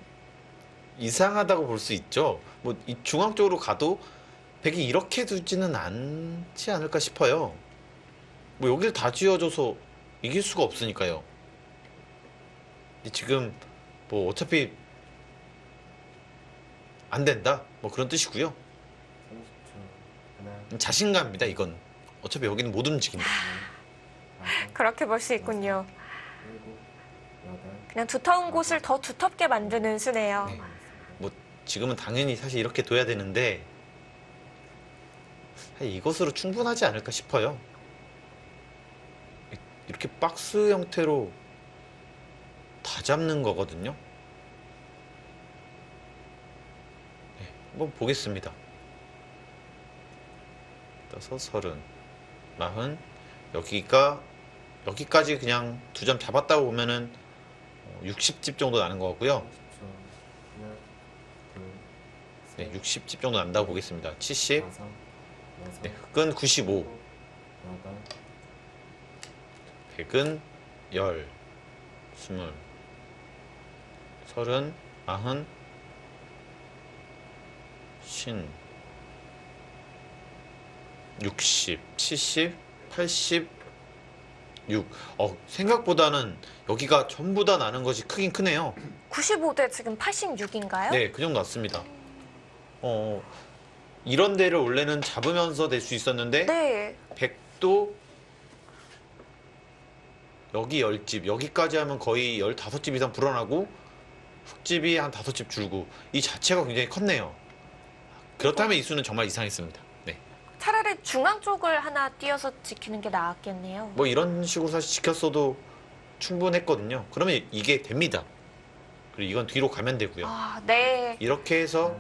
이상하다고 볼 수 있죠. 뭐 이 중앙 쪽으로 가도 백이 이렇게 두지는 않지 않을까 싶어요. 뭐 여기를 다 쥐어줘서 이길 수가 없으니까요. 근데 지금 뭐 어차피 안 된다 뭐 그런 뜻이고요. 30초. 하나, 자신감입니다. 이건 어차피 여기는 못 움직인다. 둘, 다섯, 그렇게 볼 수 있군요. 일곱, 여덟, 그냥 두터운 곳을 더 두텁게 만드는 수네요. 네. 뭐 지금은 당연히 사실 이렇게 둬야 되는데 사실 이것으로 충분하지 않을까 싶어요. 이렇게 박스 형태로 다 잡는 거거든요. 네, 한번 보겠습니다. 떠서 30, 40, 여기까지 그냥 2점 잡았다고 보면은 60집 정도 나는 거고요. 30초. 하나, 둘, 네, 셋, 60집 정도 난다고 보겠습니다. 70, 다섯, 여섯, 네, 흑은 95, 여덟, 백은 10, 20, 30, 40, 50, 60, 70, 86. 생각보다는 여기가 전부 다 나는 것이 크긴 크네요. 95대 지금 86인가요? 네, 그 정도 났습니다. 이런 데를 원래는 잡으면서 낼 수 있었는데 네. 100도 여기 10집, 여기까지 하면 거의 15집 이상 불어나고 흙집이 한 5집 줄고 이 자체가 굉장히 컸네요. 그렇다면 이 수는 정말 이상했습니다. 네. 차라리 중앙 쪽을 하나 띄어서 지키는 게 나았겠네요. 뭐 이런 식으로 사실 지켰어도 충분했거든요. 그러면 이게 됩니다. 그리고 이건 뒤로 가면 되고요. 아, 네. 이렇게 해서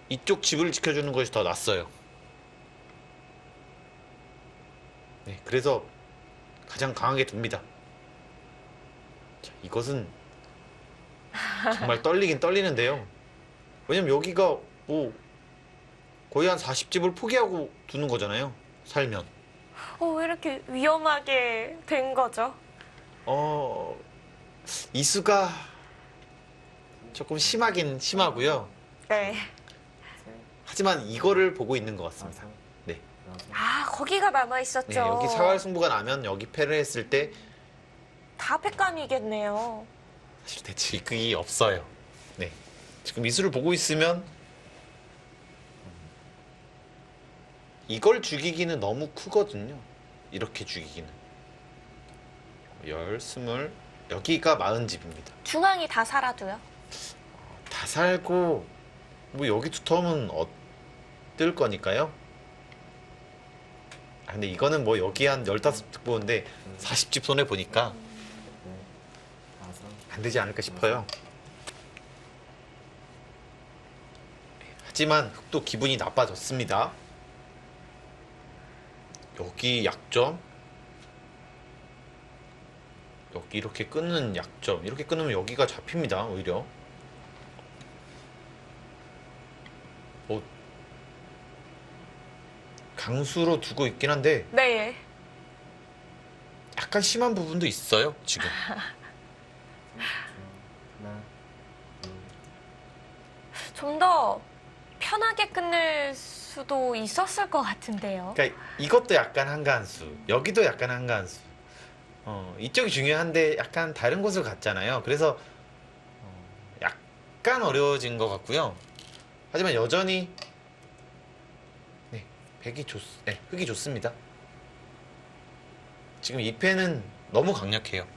이쪽 집을 지켜주는 것이 더 낫어요. 네, 그래서 가장 강하게 둡니다. 자, 이것은 정말 떨리긴 떨리는데요. 왜냐면 여기가 뭐 거의 한 40집을 포기하고 두는 거잖아요. 살면. 왜 이렇게 위험하게 된 거죠? 이수가 조금 심하긴 심하고요. 네. 셋, 하지만 이거를 보고 있는 것 같습니다. 다섯, 네. 여섯, 아, 거기가 남아 있었죠. 네, 여기 사활 승부가 나면 여기 패를 했을 때 다 패감이겠네요. 사실 대책이 없어요. 네. 지금 이수를 보고 있으면 이걸 죽이기는 너무 크거든요. 이렇게 죽이기는. 10, 20, 여기가 40집입니다. 중앙이 다 살아도요. 다 살고 뭐 여기 두터우면 어떨 거니까요. 근데 이거는 뭐 여기 한 15집 보는데 40집 손해 보니까 넷, 다섯, 안 되지 않을까 싶어요. 하지만 흑도 기분이 나빠졌습니다. 여기 약점, 여기 이렇게 끊는 약점, 이렇게 끊으면 여기가 잡힙니다. 오히려 강수로 두고 있긴 한데 네. 약간 심한 부분도 있어요. 지금 30초. 하나, 둘, 좀 더 편하게 끝낼 수도 있었을 것 같은데요. 그러니까 이것도 약간 한가한수, 여기도 약간 한가한수. 이쪽이 중요한데 약간 다른 곳을 갔잖아요. 그래서 약간 어려워진 것 같고요. 하지만 여전히 네, 흙이 좋습니다. 지금 이 패는 너무 강력해요.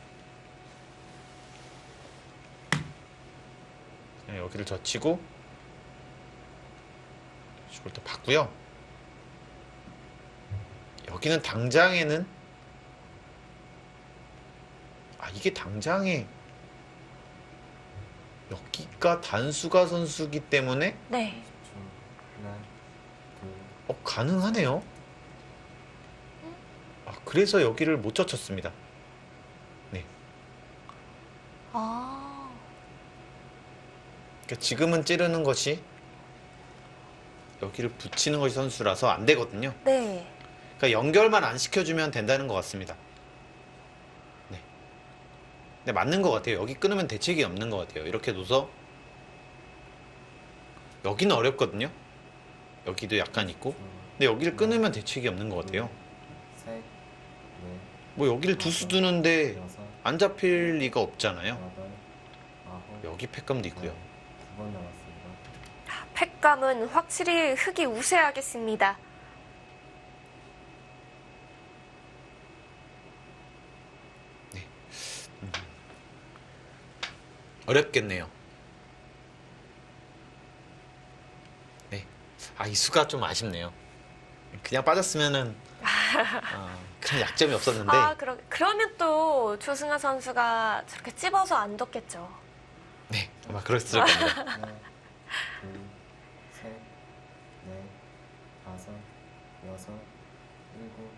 그냥 여기를 젖히고 이걸 또 봤고요. 여기는 당장에는 이게 당장에 여기가 단수가 선수기 때문에 네. 10초. 하나, 둘, 가능하네요. 그래서 여기를 못 젖혔습니다. 네. 아, 그러니까 지금은 찌르는 것이 여기를 붙이는 것이 선수라서 안 되거든요. 네. 그러니까 연결만 안 시켜주면 된다는 것 같습니다. 네. 근데 맞는 것 같아요. 여기 끊으면 대책이 없는 것 같아요. 이렇게 둬서 여기는 어렵거든요. 여기도 약간 있고. 근데 여기를 끊으면 대책이 없는 것 같아요. 셋, 넷, 뭐 여기를 두수 두는데 여섯, 안 잡힐 리가 없잖아요. 여덟, 아홉, 여기 팩감도 있고요. 두 번 남았습니다. 팩감은 확실히 흙이 우세하겠습니다. 어렵겠네요. 네. 이 수가 좀 아쉽네요. 그냥 빠졌으면은 그냥 약점이 없었는데. 그러면 또 조승아 선수가 저렇게 찝어서 안 뒀겠죠. 네, 아마 그랬을 겁니다. 하나, 둘, 셋, 넷, 다섯, 여섯, 일곱,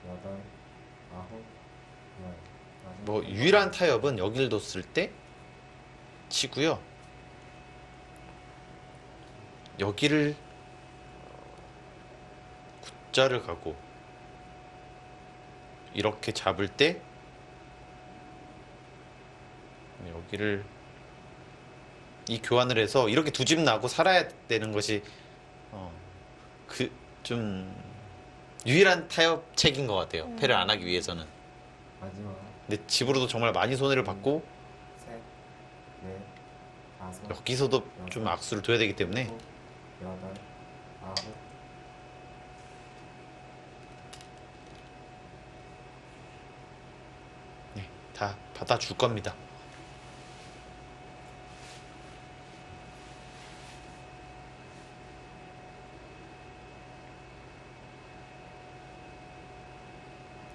여덟, 아홉, 열. 마지막 뭐 유일한 타협은 여길 뒀을 때 치고요. 여기를 굿자를 가고 이렇게 잡을 때 여기를 이 교환을 해서 이렇게 두 집 나고 살아야 되는 것이 좀 유일한 타협책인 것 같아요. 패를 안 하기 위해서는. 마지막 근데 집으로도 정말 많이 손해를 받고 셋, 넷, 다섯, 여기서도 좀 악수를 둬야 되기 때문에 일곱, 여덟, 아홉, 다 받아줄 겁니다.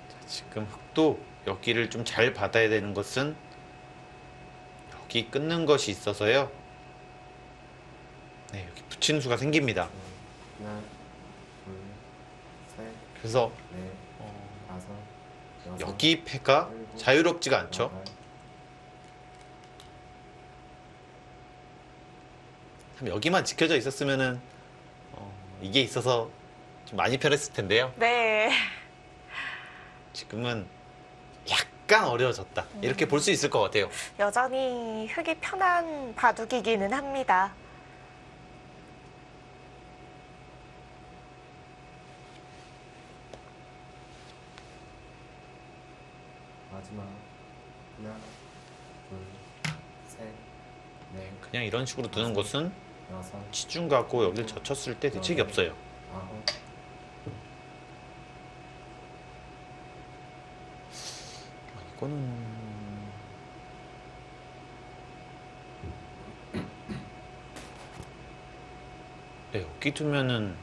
자, 지금 흑도 여기를 좀 잘 받아야 되는 것은 여기 끊는 것이 있어서요. 네, 여기 붙이는 수가 생깁니다. 하나, 둘, 셋, 그래서 넷, 다섯, 여섯, 여기 패가 자유롭지가 않죠. 여덟, 참 여기만 지켜져 있었으면은 이게 있어서 좀 많이 편했을 텐데요. 네. 지금은 약간 어려워졌다. 이렇게 볼 수 있을 것 같아요. 여전히 흙이 편한 바둑이기는 합니다. 마지막 하나, 둘, 셋, 넷, 그냥 이런 식으로 두는 것은 여섯, 치중 갖고 여기를 젖혔을 때 대책이 없어요. 아홉, 이거는 네, 여기 두면은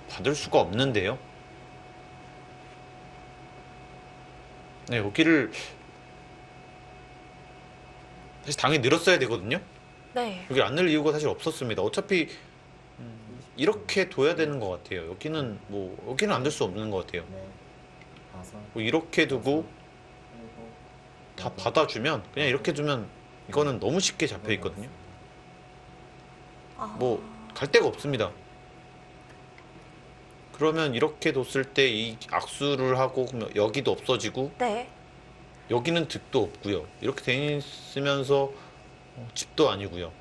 받을 수가 없는데요. 네, 여기를 사실 당연히 늘었어야 되거든요. 네. 여기 안 늘 이유가 사실 없었습니다. 어차피 이렇게 둬야 되는 것 같아요. 여기는 뭐 여기는 안 될 수 없는 것 같아요. 넷, 다섯, 뭐 이렇게 두고 일곱, 다 여덟, 받아주면 그냥 이렇게 두면 이거는 너무 쉽게 잡혀 있거든요. 뭐 갈 데가 없습니다. 그러면 이렇게 뒀을 때 이 악수를 하고 그러면 여기도 없어지고 네. 여기는 득도 없고요. 이렇게 돼 있으면서 집도 아니고요.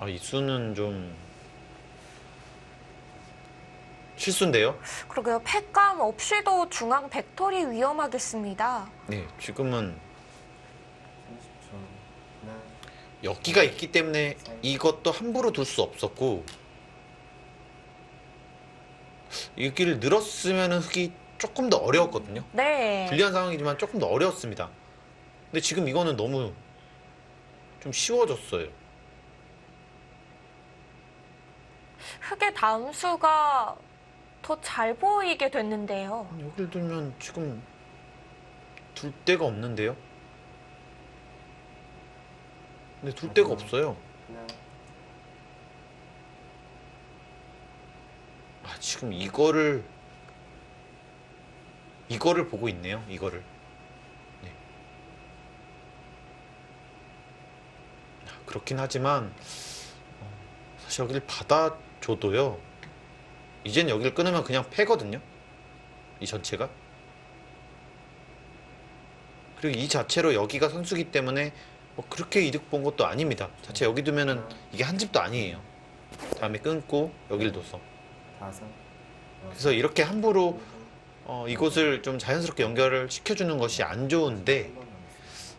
이 수는 좀 실수인데요. 그러게요. 팩감 없이도 중앙 벡터리 위험하겠습니다. 네, 지금은 30초. 하나, 여기가 있기 때문에 이것도 함부로 둘 수 없었고 여기를 늘었으면 흙이 조금 더 어려웠거든요. 네. 불리한 상황이지만 조금 더 어려웠습니다. 근데 지금 이거는 너무 좀 쉬워졌어요. 흙의 다음 수가 더 잘 보이게 됐는데요. 여기를 두면 지금 둘 데가 없는데요? 근데 둘 데가 없어요. 하나, 아, 지금 이거를 보고 있네요. 이거를. 네. 아, 그렇긴 하지만 사실 여기를 받아줘도요. 이젠 여기를 끊으면 그냥 패거든요. 이 전체가. 그리고 이 자체로 여기가 선수기 때문에 뭐 그렇게 이득 본 것도 아닙니다. 자체 여기 두면은 이게 한 집도 아니에요. 다음에 끊고 여기를 둬서. 다섯, 그래서 이렇게 함부로 이곳을 좀 자연스럽게 연결을 시켜주는 것이 안 좋은데 한번 남았어요.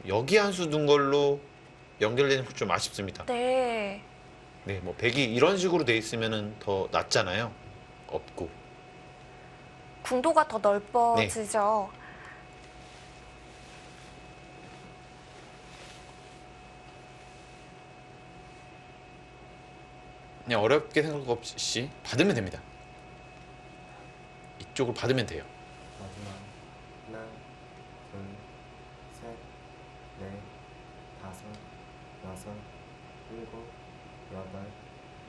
여기 한 수 둔 걸로 연결되는 게 좀 아쉽습니다. 네. 네, 뭐 백이 이런 식으로 돼 있으면은 더 낫잖아요. 없고. 궁도가 더 넓어지죠. 그냥 어렵게 생각 없이 받으면 됩니다. 이쪽을 받으면 돼요. 마지막 하나, 둘, 셋, 넷, 다섯, 여섯, 일곱, 여덟,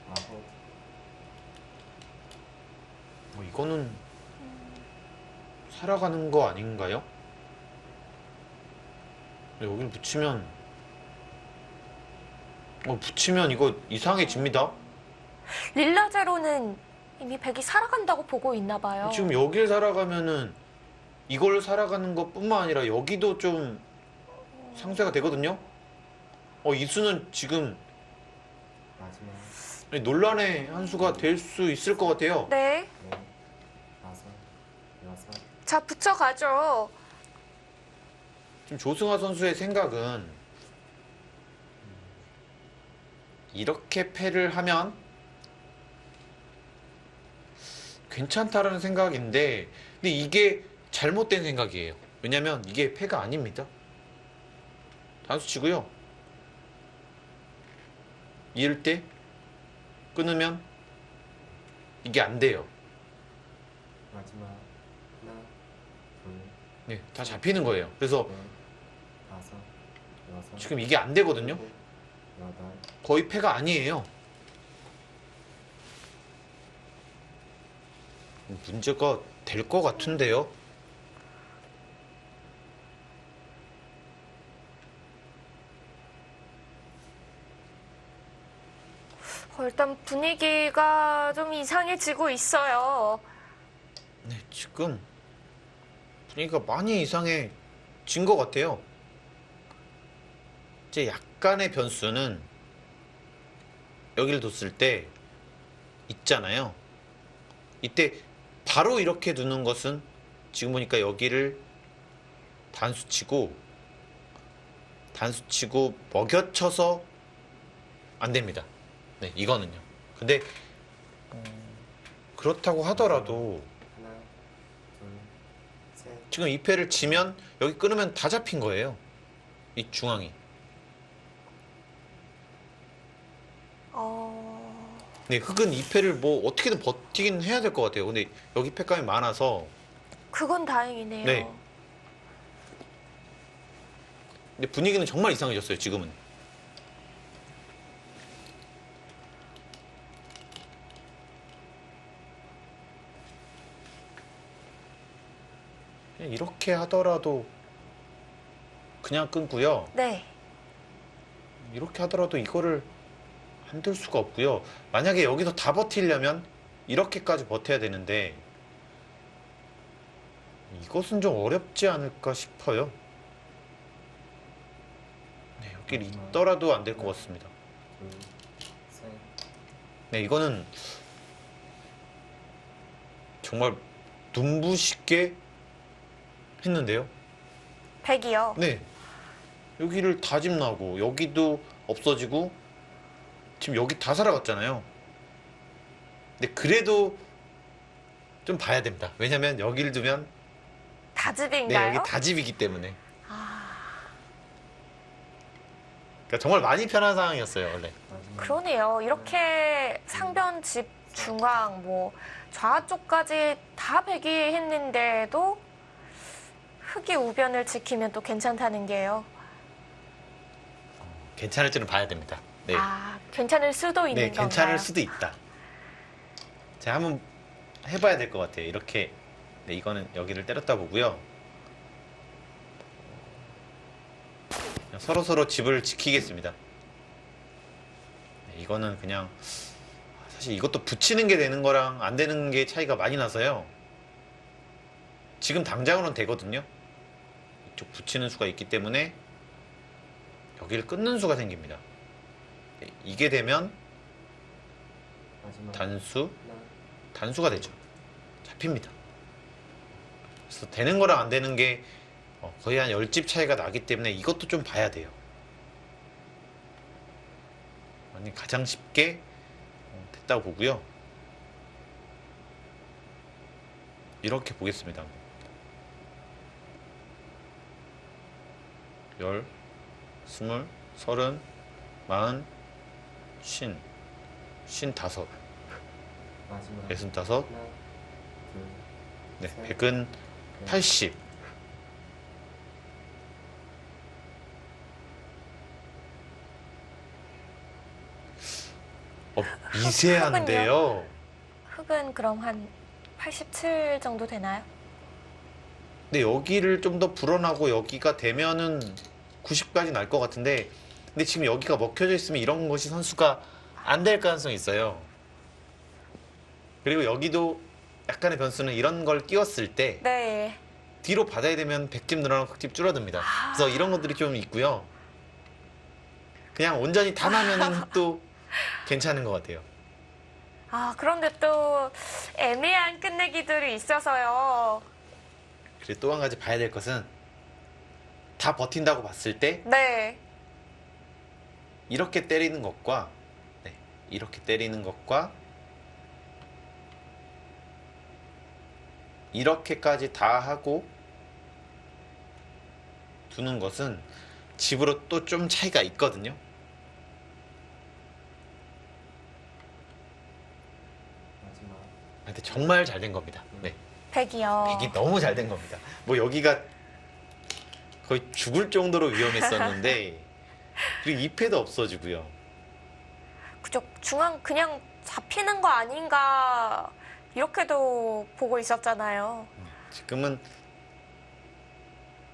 아홉. 이거는 살아가는 거 아닌가요? 여기를 붙이면 이거 이상해집니다. 릴라제로는 이미 백이 살아간다고 보고 있나 봐요. 지금 여길 살아가면은 이걸 살아가는 것뿐만 아니라 여기도 좀 상쇄가 되거든요. 이 수는 지금 마지막 논란의 한 수가 될 수 있을 것 같아요. 네. 넷, 다섯, 여섯, 자, 붙여가죠. 지금 조승화 선수의 생각은 이렇게 패를 하면 괜찮다라는 생각인데, 근데 이게 잘못된 생각이에요. 왜냐면 이게 패가 아닙니다. 단수 치고요. 이럴 때 끊으면 이게 안 돼요. 마지막 하나, 둘, 네, 다 잡히는 거예요. 그래서 넷, 다섯, 여섯, 지금 이게 안 되거든요. 일곱, 여덟, 거의 패가 아니에요. 문제가 될 것 같은데요. 일단 분위기가 좀 이상해지고 있어요. 네, 지금 분위기가 많이 이상해진 것 같아요. 이제 약간의 변수는 여기를 뒀을 때 있잖아요. 이때 바로 이렇게 두는 것은 지금 보니까 여기를 단수치고 먹여쳐서 안 됩니다. 네, 이거는요. 근데 그렇다고 하더라도 하나, 둘, 셋, 지금 이 패를 지면 여기 끊으면 다 잡힌 거예요. 이 중앙이. 네, 흑은 이 패를 뭐 어떻게든 버티긴 해야 될 것 같아요. 근데 여기 패감이 많아서. 그건 다행이네요. 네. 근데 분위기는 정말 이상해졌어요, 지금은. 그냥 이렇게 하더라도 그냥 끊고요. 네. 이렇게 하더라도 이거를 안 들 수가 없고요. 만약에 여기서 다 버티려면 이렇게까지 버텨야 되는데 이것은 좀 어렵지 않을까 싶어요. 네, 여기 있더라도 안 될 것 같습니다. 둘, 셋, 네, 이거는 정말 눈부시게 했는데요. 백이요. 네, 여기를 다 집 나고 여기도 없어지고 지금 여기 다 살아갔잖아요. 근데 그래도 좀 봐야 됩니다. 왜냐면 여기를 두면 네, 다집인가요? 여기 다집이기 때문에. 아, 그러니까 정말 많이 편한 상황이었어요, 원래. 마지막 그러네요. 이렇게 상변 집 중앙 뭐 좌 쪽까지 다 배기했는데도 흑이 우변을 지키면 또 괜찮다는 게요. 괜찮을지는 봐야 됩니다. 네. 아, 괜찮을 수도 있는 네, 건가요? 괜찮을 수도 있다. 제가 한번 해봐야 될 것 같아요. 이렇게. 네, 이거는 여기를 때렸다 보고요. 서로 집을 지키겠습니다. 네, 이거는 그냥 사실 이것도 붙이는 게 되는 거랑 안 되는 게 차이가 많이 나서요. 지금 당장으로는 되거든요. 이쪽 붙이는 수가 있기 때문에 여기를 끊는 수가 생깁니다. 네, 이게 되면 마지막 단수, 하나 단수가 되죠. 잡힙니다. 그래서 되는 거랑 안 되는 게 거의 한 10집 차이가 나기 때문에 이것도 좀 봐야 돼요. 아니, 가장 쉽게 됐다고 보고요. 이렇게 보겠습니다. 10, 20, 30, 40, 50, 55, 마지막 65, 하나 둘 네, 셋, 100은 넷, 80. 미세한데요. 흑은 그럼 한 87 정도 되나요? 근데 여기를 좀 더 불어나고 여기가 되면은 90까지 날 것 같은데, 근데 지금 여기가 먹혀져 있으면 이런 것이 선수가 안 될 가능성이 있어요. 그리고 여기도 약간의 변수는 이런 걸 끼웠을 때 네. 뒤로 받아야 되면 100집 늘어나고 흑집 줄어듭니다. 그래서 이런 것들이 좀 있고요. 그냥 온전히 다 나면은 흑도 괜찮은 것 같아요. 아, 그런데 또 애매한 끝내기들이 있어서요. 그리고 또 한 가지 봐야 될 것은 다 버틴다고 봤을 때 네. 이렇게 때리는 것과 네, 이렇게 때리는 것과 이렇게까지 다 하고 두는 것은 집으로 또 좀 차이가 있거든요. 마지막 근데 정말 잘 된 겁니다. 네, 100이요. 백이 너무 잘 된 겁니다. 뭐 여기가 거의 죽을 정도로 위험했었는데 그리고 2패도 없어지고요. 그쪽 중앙 그냥 잡히는 거 아닌가 이렇게도 보고 있었잖아요. 지금은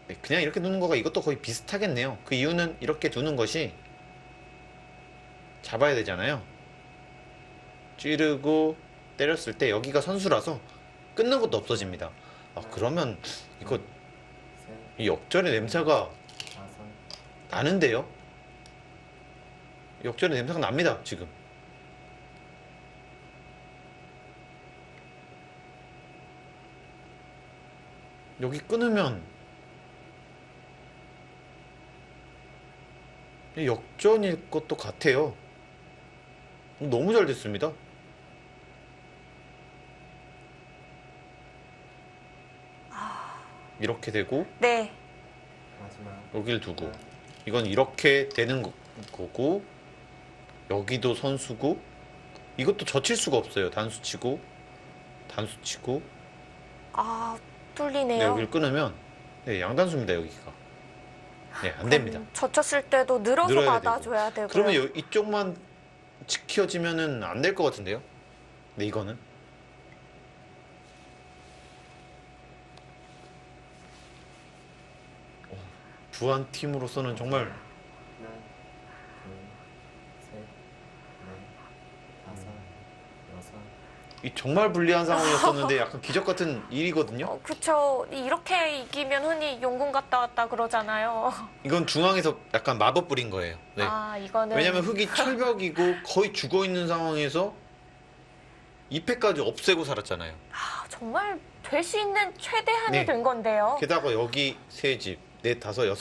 네, 그냥 이렇게 두는 거가 이것도 거의 비슷하겠네요. 그 이유는 이렇게 두는 것이 잡아야 되잖아요. 찌르고 때렸을 때 여기가 선수라서 끊는 것도 없어집니다. 아, 그러면 이거 셋, 이 역전의 냄새가 다섯, 나는데요? 역전의 냄새가 납니다, 지금. 여기 끊으면 역전일 것도 같아요. 너무 잘 됐습니다. 이렇게 되고 네. 마지막 여기를 두고 이건 이렇게 되는 거고 여기도 선수고 이것도 젖힐 수가 없어요. 단수 치고 단수 치고 아, 네, 뚫리네요. 여기를 끊으면 네, 양단수입니다. 여기가 네, 안 됩니다. 젖혔을 때도 늘어서 늘어야 받아줘야 되고요. 그러면 이쪽만 지켜지면은 안 될 것 같은데요? 네, 이거는 부한 팀으로서는 정말 하나 둘 셋, 넷, 다섯, 여섯, 이 정말 불리한 상황이었었는데 약간 기적 같은 일이거든요. 그쵸. 이렇게 이기면 흔히 용궁 갔다 왔다 그러잖아요. 이건 중앙에서 약간 마법 부린 거예요. 네. 아, 이거는. 왜냐면 흑이 철벽이고 거의 죽어 있는 상황에서 2패까지 없애고 살았잖아요. 아, 정말 될 수 있는 최대한이 네. 된 건데요. 게다가 여기 3집, 4, 5, 6,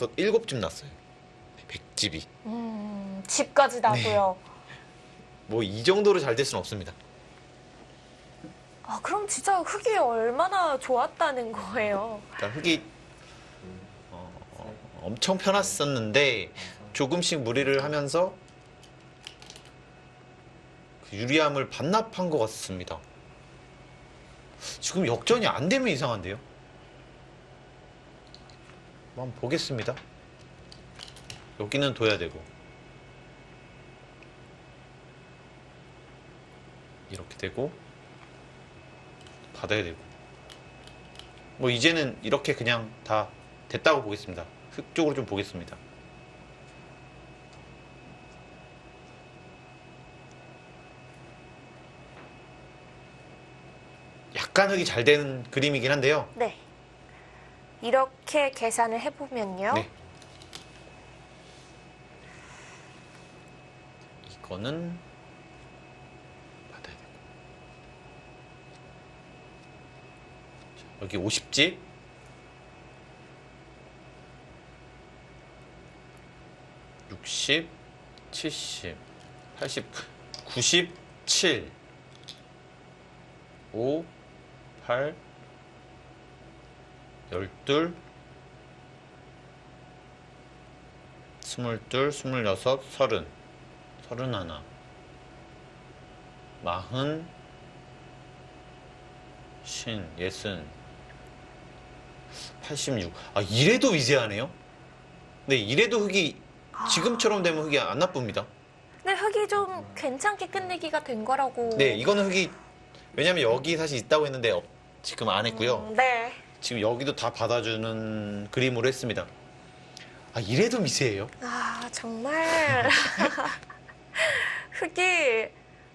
7집 났어요. 100집이. 집까지 나고요. 뭐 이 정도로 잘 될 수는 없습니다. 아, 그럼 진짜 흙이 얼마나 좋았다는 거예요. 일단 흙이 둘, 셋, 엄청 편했었는데 다섯, 조금씩 무리를 하면서 그 유리함을 반납한 것 같습니다. 지금 역전이 안 되면 이상한데요? 한번 보겠습니다. 여기는 둬야 되고 이렇게 되고 받아야 되고 뭐 이제는 이렇게 그냥 다 됐다고 보겠습니다. 흙 쪽으로 좀 보겠습니다. 약간 흙이 잘 되는 그림이긴 한데요. 네. 이렇게 계산을 해보면요. 네. 이거는 받아야 되고 자, 여기 50집 60, 70, 80, 97 5, 8 12 22, 26, 30 31 40 신, 60 86 아 이래도 미세하네요. 네 이래도 흙이 지금처럼 되면 흙이 안 나쁩니다. 네, 흙이 좀 괜찮게 끝내기가 된 거라고. 네 이거는 흙이 왜냐면 여기 사실 있다고 했는데 지금 안 했고요. 네. 지금 여기도 다 받아주는 그림으로 했습니다. 아 이래도 미세해요. 아, 정말. 흙이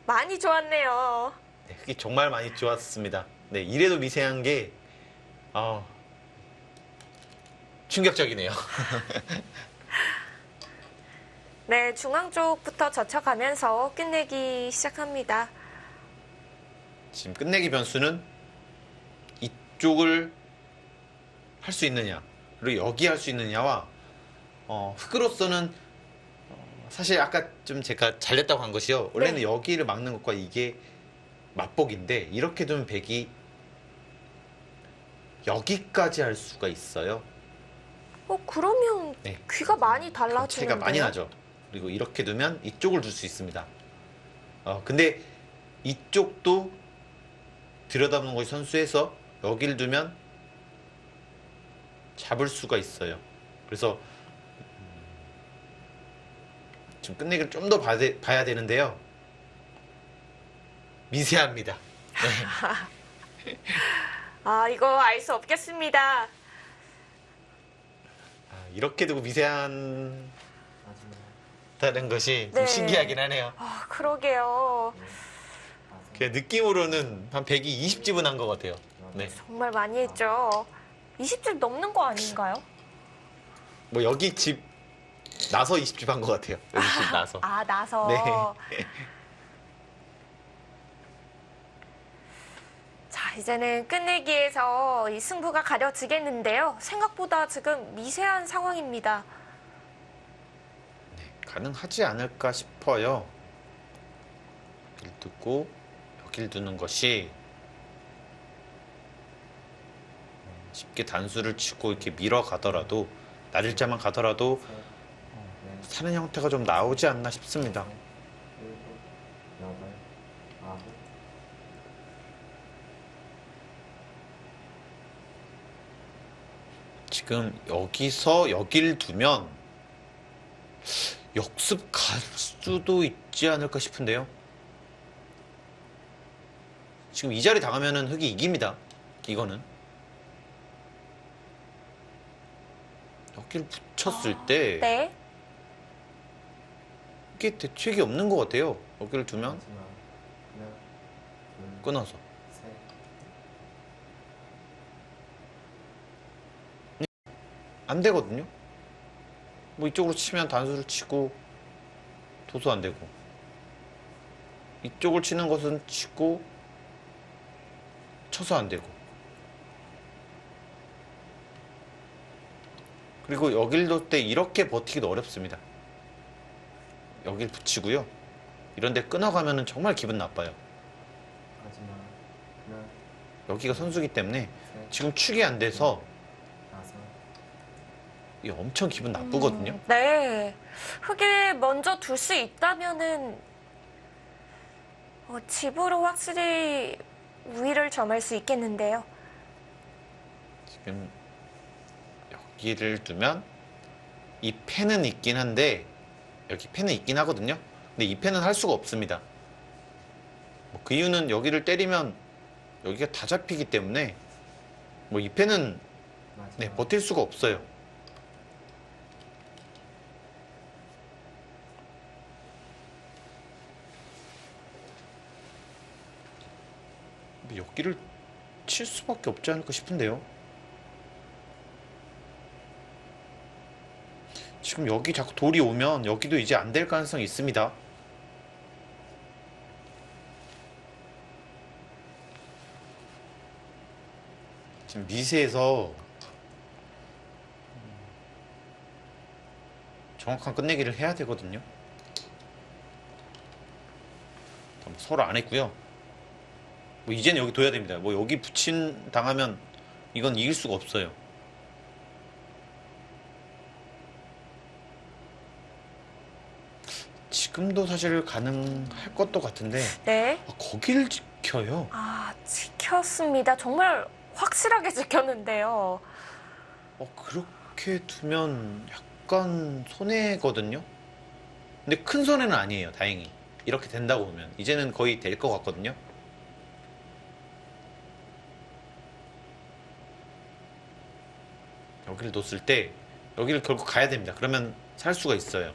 많이 좋았네요. 네, 흙이 정말 많이 좋았습니다. 네 이래도 미세한 게 충격적이네요. 네, 중앙 쪽부터 젖혀가면서 끝내기 시작합니다. 지금 끝내기 변수는 이쪽을 할 수 있느냐 그리고 여기 할 수 있느냐와 흙으로서는 사실 아까 좀 제가 잘됐다고 한 것이요. 원래는 네. 여기를 막는 것과 이게 맞복인데 이렇게 두면 백이 여기까지 할 수가 있어요. 그러면 네. 귀가 많이 그럼 달라지는데요? 차이가 많이 나죠. 그리고 이렇게 두면 이쪽을 둘 수 있습니다. 근데 이쪽도 들여다보는 것이 선수해서 여기를 두면 잡을 수가 있어요. 그래서 지금 끝내기를 좀 더 봐야 되는데요. 미세합니다. 네. 아, 이거 알 수 없겠습니다. 이렇게 두고 미세하다는 마지막 것이 좀 네. 신기하긴 하네요. 아, 그러게요. 넷, 다섯, 그냥 느낌으로는 한 100이 20집은 한 것 같아요. 네. 정말 많이 했죠. 20집 넘는 거 아닌가요? 뭐 여기 집 나서 20집 한 것 같아요. 여기 집 나서. 아, 나서. 네. 자, 이제는 끝내기에서 이 승부가 가려지겠는데요. 생각보다 지금 미세한 상황입니다. 가능하지 않을까 싶어요. 여길 두고 여길 두는 것이 쉽게 단수를 치고 이렇게 밀어가더라도 날일자만 가더라도 셋, 넷, 사는 형태가 좀 나오지 않나 싶습니다. 일곱, 여덟, 아홉, 지금 여기서 여길 두면 역습 갈 수도 있지 않을까 싶은데요. 지금 이 자리 당하면은 흙이 이깁니다. 이거는 여기를 붙였을 때 네. 이게 대책이 없는 것 같아요. 여기를 두면 마지막 하나, 둘, 끊어서 셋, 안 되거든요. 뭐 이쪽으로 치면 단수를 치고 도수 안 되고 이쪽을 치는 것은 치고 쳐서 안 되고 그리고 여길 둘 때 이렇게 버티기도 어렵습니다. 여길 붙이고요. 이런데 끊어가면은 정말 기분 나빠요. 마지막 하나, 여기가 선수기 때문에 셋, 지금 축이 안 돼서 다섯, 이게 엄청 기분 나쁘거든요. 네. 흙에 먼저 둘 수 있다면은 집으로 확실히 우위를 점할 수 있겠는데요. 지금 여기를 두면 이 펜은 있긴 한데 여기 펜은 있긴 하거든요. 근데 이 펜은 할 수가 없습니다. 뭐그 이유는 여기를 때리면 여기가 다 잡히기 때문에 뭐 이 펜은 마지막. 네, 버틸 수가 없어요. 근데 여기를 칠 수밖에 없지 않을까 싶은데요. 지금 여기 자꾸 돌이 오면 여기도 이제 안 될 가능성이 있습니다. 지금 미세에서 정확한 끝내기를 해야 되거든요. 서로 안 했고요. 뭐 이제는 여기 둬야 됩니다. 뭐 여기 붙인 당하면 이건 이길 수가 없어요. 지금도 사실 가능할 것도 같은데 네. 거길 지켜요. 지켰습니다. 정말 확실하게 지켰는데요. 그렇게 두면 약간 손해거든요. 근데 큰 손해는 아니에요. 다행히 이렇게 된다고 보면 이제는 거의 될 것 같거든요. 여기를 놓았을 때 여기를 결국 가야 됩니다. 그러면 살 수가 있어요.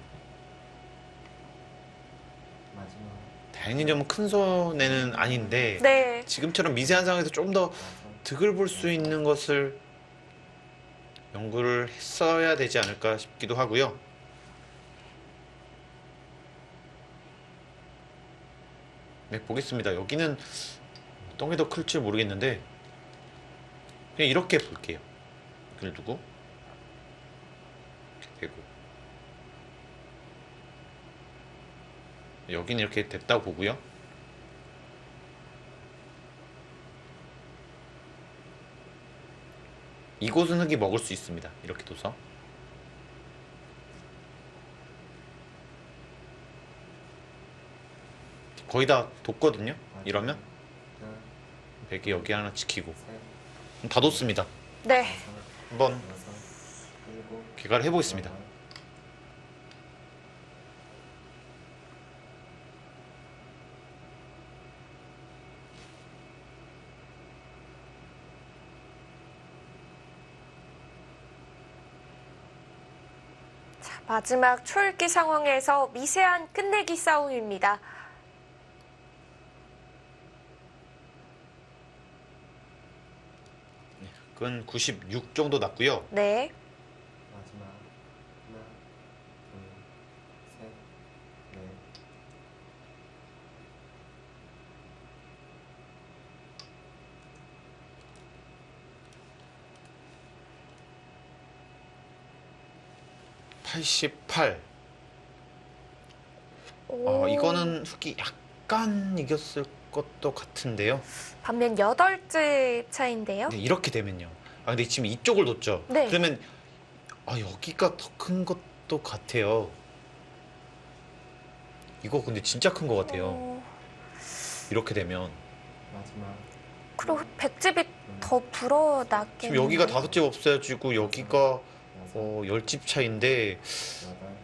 마지막. 다행히 좀 큰 손해는 아닌데 네. 지금처럼 미세한 상황에서 좀 더 다섯, 득을 볼 수 있는 것을 연구를 했어야 되지 않을까 싶기도 하고요. 네, 보겠습니다. 여기는 어떤 게 더 클지 모르겠는데 그냥 이렇게 볼게요. 여기를 두고 이렇게 되고 여기는 이렇게 됐다고 보고요. 이곳은 흙이 먹을 수 있습니다. 이렇게 둬서 거의 다 뒀거든요. 이러면 둘, 백이 여기 하나 지키고 셋, 다 뒀습니다. 네. 다섯, 한번 여섯, 일곱, 개가를 해보겠습니다. 여덟, 마지막 초읽기 상황에서 미세한 끝내기 싸움입니다. 그건 96 정도 났고요. 네. 마지막. 하나, 둘, 셋, 넷, 88. 오. 이거는 흙이 약간 이겼을 것도 같은데요. 반면 8째 차인데요. 네, 이렇게 되면요. 근데 지금 이쪽을 뒀죠. 네. 그러면 여기가 더 큰 것도 같아요. 이거 근데 진짜 큰 것 같아요. 이렇게 되면 마지막. 그리고 백집이 더 불어났겠네요. 지금 여기가 5집 없어지고 여기가 여섯, 10집 차인데 여덟,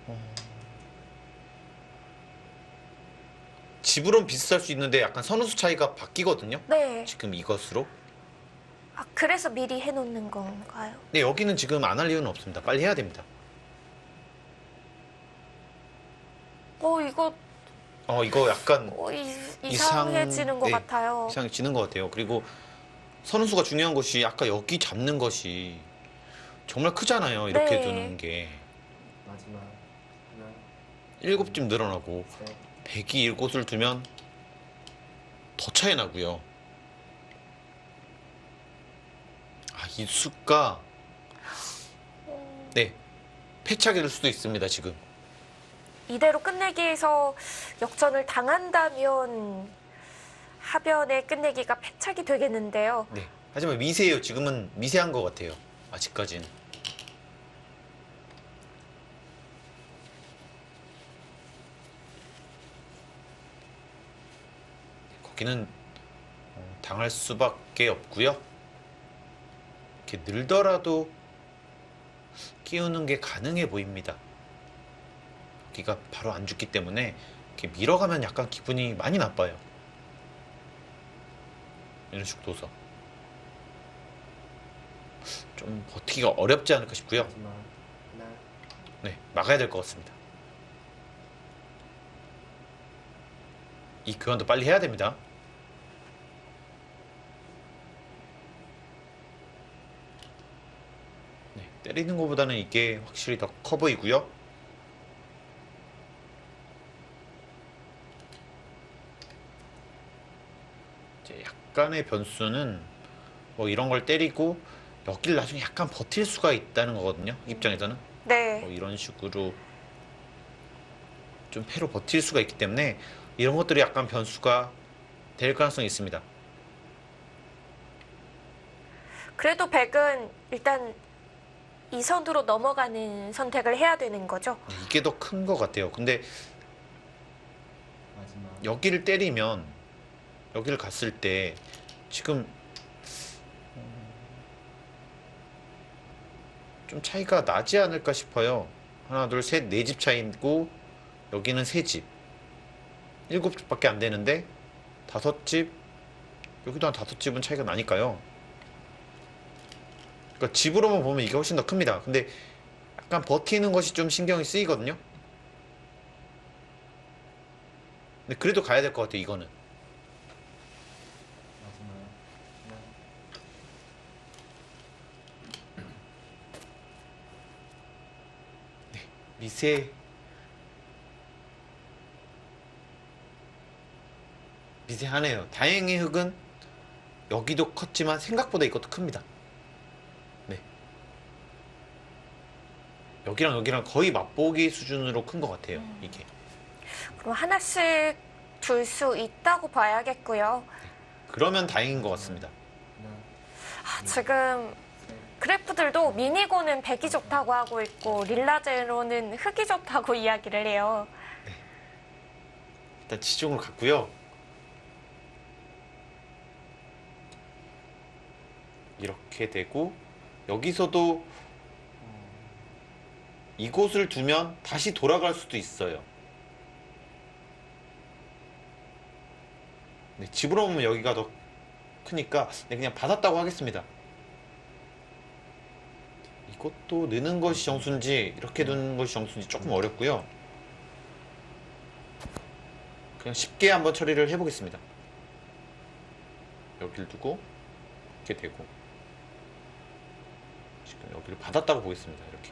집으로는 비슷할 수 있는데 약간 선우수 차이가 바뀌거든요. 네. 지금 이것으로. 그래서 미리 해놓는 건가요? 네, 여기는 지금 안 할 이유는 없습니다. 빨리 해야 됩니다. 이거 이거 약간 이상해지는 것 네, 같아요. 이상해지는 것 같아요. 그리고 선우수가 중요한 것이 아까 여기 잡는 것이 정말 크잖아요. 이렇게 네. 두는 게 마지막. 하나, 7집 늘어나고 셋, 100이 이곳을 두면 더 차이 나고요. 이 수가 네, 패착이 될 수도 있습니다. 지금 이대로 끝내기에서 역전을 당한다면 하변의 끝내기가 패착이 되겠는데요. 네. 하지만 미세해요. 지금은 미세한 것 같아요. 아직까지는. 거기는 당할 수밖에 없고요. 이렇게 늘더라도 끼우는 게 가능해 보입니다. 여기가 바로 안 죽기 때문에 이렇게 밀어가면 약간 기분이 많이 나빠요. 이런 식으로 둬서 좀 버티기가 어렵지 않을까 싶고요. 마지막 하나 네, 막아야 될 것 같습니다. 이 교환도 빨리 해야 됩니다. 네, 때리는 것보다는 이게 확실히 더 커 보이고요. 이제 약간의 변수는 뭐 이런 걸 때리고 여기를 나중에 약간 버틸 수가 있다는 거거든요. 입장에서는 네. 이런 식으로 좀 패로 버틸 수가 있기 때문에 이런 것들이 약간 변수가 될 가능성이 있습니다. 그래도 백은 일단 이 선으로 넘어가는 선택을 해야 되는 거죠. 이게 더 큰 것 같아요. 근데 마지막 여기를 때리면 여기를 갔을 때 지금 좀 차이가 나지 않을까 싶어요. 하나, 둘, 셋, 네 집 차이고 여기는 세 집, 일곱 집밖에 안 되는데 다섯 집, 여기도 한 다섯 집은 차이가 나니까요. 그러니까 집으로만 보면 이게 훨씬 더 큽니다. 근데 약간 버티는 것이 좀 신경이 쓰이거든요. 근데 그래도 가야 될 것 같아요. 이거는. 마지막 하나 미세하네요. 다행히 흙은 여기도 컸지만 생각보다 이것도 큽니다. 네. 여기랑 여기랑 거의 맛보기 수준으로 큰 것 같아요. 이게. 그럼 하나씩 둘 수 있다고 봐야겠고요. 그러면 다행인 것 같습니다. 하나 지금 셋 그래프들도 미니고는 백이 좋다고 하고 있고 릴라제로는 흑이 좋다고 이야기를 해요. 일단 지중을 갔고요. 이렇게 되고 여기서도 이곳을 두면 다시 돌아갈 수도 있어요. 네, 집으로 오면 여기가 더 크니까 네, 그냥 받았다고 하겠습니다. 이것도 느는 것이 정수인지 이렇게 두는 것이 정수인지 조금 어렵고요. 그냥 쉽게 한번 처리를 해보겠습니다. 여기를 두고 이렇게 되고 지금 여기를 받았다고 보겠습니다. 이렇게.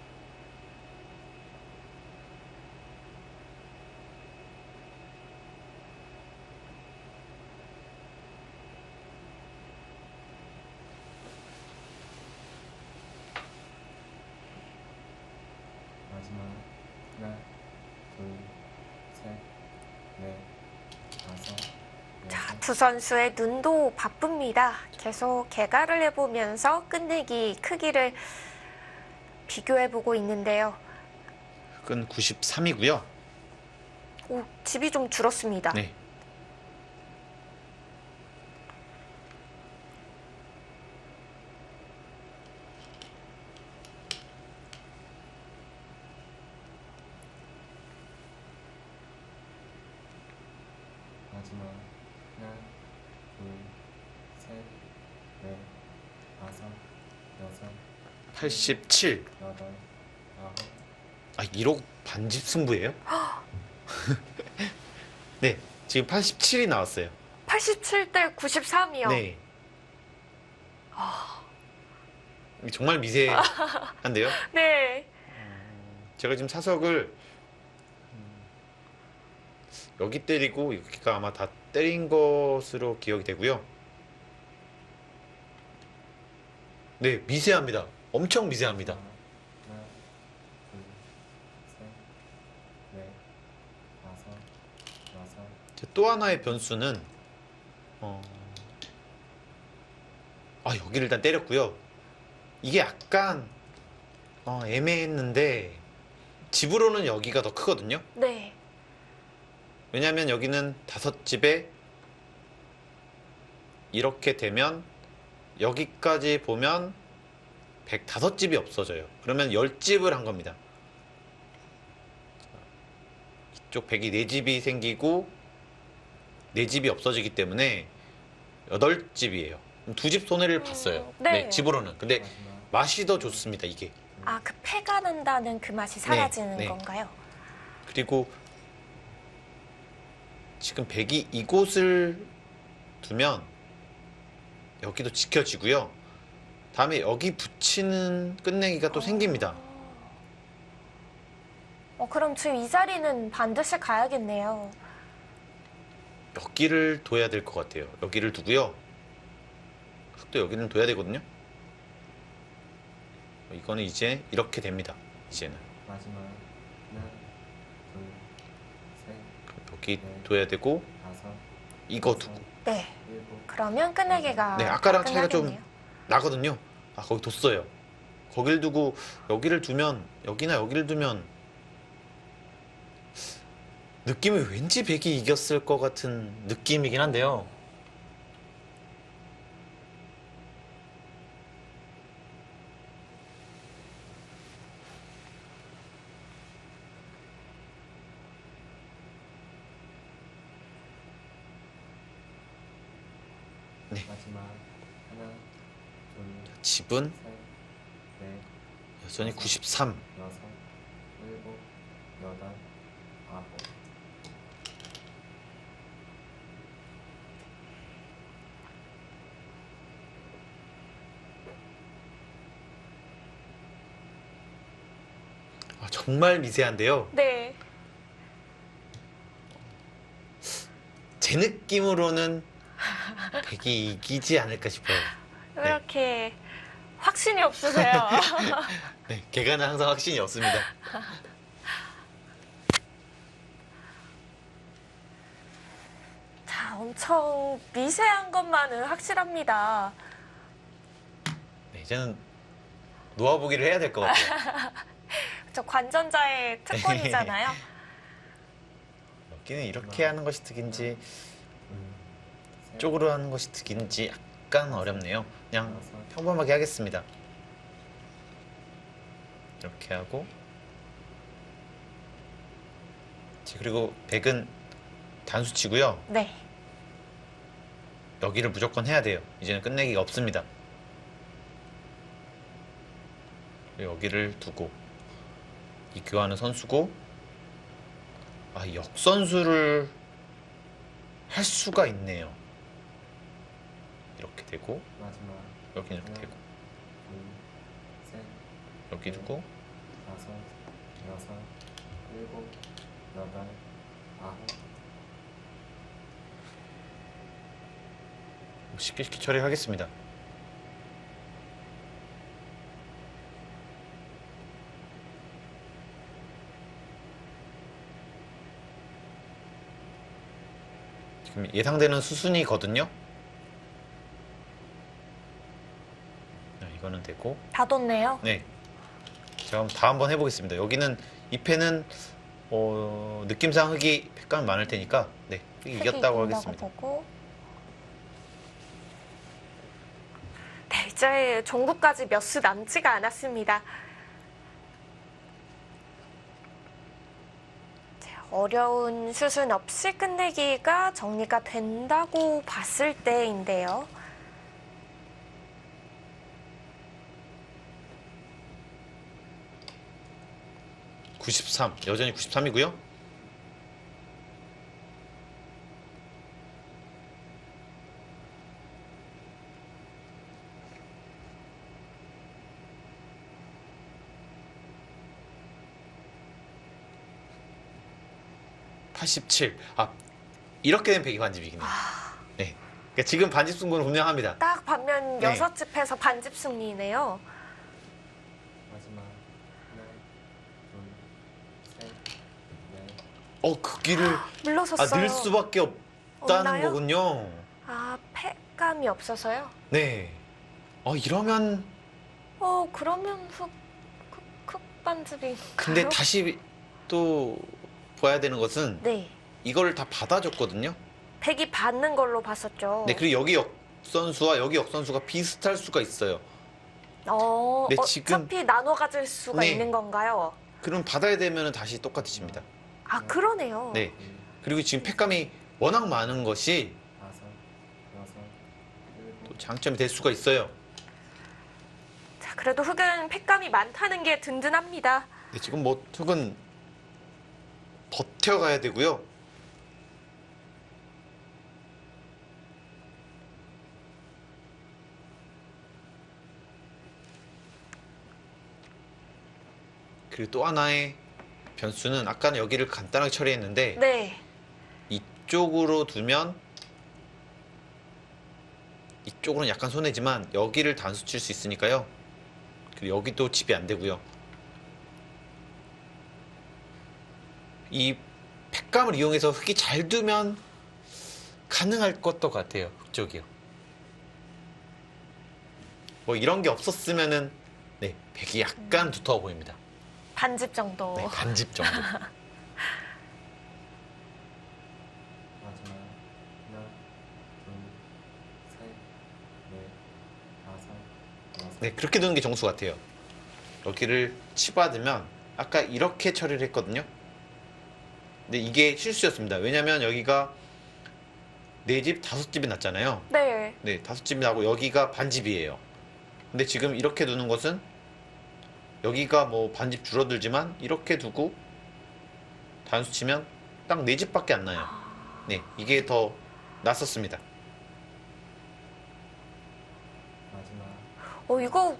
마지막 하나 둘셋넷 다섯 자, 여섯 두 선수의 눈도 바쁩니다. 계속 개가를 해보면서 끝내기 크기를 비교해보고 있는데요. 끈 93이고요. 오, 집이 좀 줄었습니다. 네. 마지막 하나 둘셋넷 다섯 여섯 87. 여덟 아홉 아, 1억 반집 승부예요? 네. 지금 87이 나왔어요. 87대 93이요. 네. 이게 정말 미세한데요. 네. 제가 지금 사석을 여기 때리고 여기가 아마 다 때린 것으로 기억이 되고요. 네, 미세합니다. 엄청 미세합니다. 하나 둘셋넷 다섯 여섯 또 하나의 변수는 어... 여기를 일단 때렸고요. 이게 약간 애매했는데 집으로는 여기가 더 크거든요. 네. 왜냐하면 여기는 5집에 이렇게 되면 여기까지 보면 105집이 없어져요. 그러면 10집을 한 겁니다. 이쪽 104집이 생기고 4집이 없어지기 때문에 8집이에요. 2집 손해를 봤어요. 네. 집으로는. 근데 마지막 맛이 더 좋습니다, 이게. 아, 그 패가 난다는 그 맛이 사라지는 네. 건가요? 그리고 지금 100이 이곳을 두면 여기도 지켜지고요. 다음에 여기 붙이는 끝내기가 또 생깁니다. 그럼 지금 이 자리는 반드시 가야겠네요. 여기를 둬야 될 것 같아요. 여기를 두고요. 또 여기는 둬야 되거든요. 이거는 이제 이렇게 됩니다. 이제는 마지막 하나, 둘, 셋, 여기 둬야 되고 다섯, 이거 두고. 네. 일곱, 그러면 끝내기가 네, 아까랑 차이가 좀 끝나겠네요. 나거든요. 거기 뒀어요. 거길 두고 여기를 두면 여기나 여기를 두면 느낌이 왠지 100이 이겼을 것 같은 느낌이긴 한데요. 네. 마지막 하나, 둘, 집은 셋, 넷, 여전히 93. 여섯, 일곱, 여덟, 아홉. 정말 미세한데요. 네. 제 느낌으로는 100이 이기지 않을까 싶어요. 그렇게 확신이 없으세요. 네, 개가는 항상 확신이 없습니다. 자, 엄청 미세한 것만은 확실합니다. 네, 이제는 놓아보기를 해야 될 것 같아요. 저 관전자의 특권이잖아요. 여기는 이렇게 하는 것이 득인지 둘, 셋, 쪽으로 하는 것이 득인지 약간 어렵네요. 그냥 여섯, 평범하게 하겠습니다. 이렇게 하고 그리고 100은 단수치고요. 네. 여기를 무조건 해야 돼요. 이제는 끝내기가 없습니다. 여기를 두고 이 교환은 선수고 역선수를 할 수가 있네요. 이렇게 되고 마지막 여기 이렇게 되고 둘, 셋, 여기 두고 다섯, 여섯, 일곱, 여덟, 아홉. 쉽게 처리하겠습니다. 지금 예상되는 수순이거든요. 이거는 되고 다 뒀네요. 네. 제가 다 한번 해보겠습니다. 여기는 이 패는 느낌상 흑이 패감이 많을 테니까 네, 흑이 이겼다고 하겠습니다. 보고. 네, 이제 종구까지 몇 수 남지가 않았습니다. 자, 어려운 수순 없이 끝내기가 정리가 된다고 봤을 때인데요. 여전히 93이고요. 이렇게 된 백이 반집이긴 해요. 네. 그러니까 지금 반집 승부는 분명합니다. 딱 반면 네. 6집에서 반집 승리네요. 마지막 하나, 둘, 셋, 넷, 그 길을 물러섰어요. 늘 수밖에 없다는 없나요? 거군요. 아, 팩감이 없어서요? 네. 이러면 그러면 흑반집인가요? 근데 다시 또 봐야 되는 것은 네. 이걸 다 받아줬거든요. 팩이 받는 걸로 봤었죠. 네, 그리고 여기 역선수와 여기 역선수가 비슷할 수가 있어요. 네, 지금- 어차피 나눠 가질 수가 네. 있는 건가요? 그럼 받아야 되면 다시 똑같아집니다. 아, 그러네요. 네. 그리고 지금 팩감이 워낙 많은 것이 다섯, 여섯, 일곱, 또 장점이 될 수가 있어요. 자, 그래도 흑은 팩감이 많다는 게 든든합니다. 네, 지금 뭐 툭은 버텨가야 되고요. 그리고 또 하나의 변수는 아까는 여기를 간단하게 처리했는데 네. 이쪽으로 두면 이쪽으로는 약간 손해지만 여기를 단수 칠 수 있으니까요. 그리고 여기도 집이 안 되고요. 이 팩감을 이용해서 흙이 잘 두면 가능할 것도 같아요. 흙쪽이요. 뭐 이런 게 없었으면은 네, 백이 약간 두터워 보입니다. 반집 정도. 네, 반집 정도. 마지막 하나, 둘, 셋, 넷, 다섯, 여섯. 네, 그렇게 두는 게 정수 같아요. 여기를 치받으면 아까 이렇게 처리를 했거든요. 근데 이게 실수였습니다. 왜냐면 여기가 4집, 5집이 났잖아요. 네. 네, 5집이 나고 여기가 반집이에요. 근데 지금 이렇게 두는 것은 여기가 뭐 반집 줄어들지만 이렇게 두고 단수 치면 딱 4집밖에 안 나요. 네, 이게 더 낫었습니다. 마지막 이거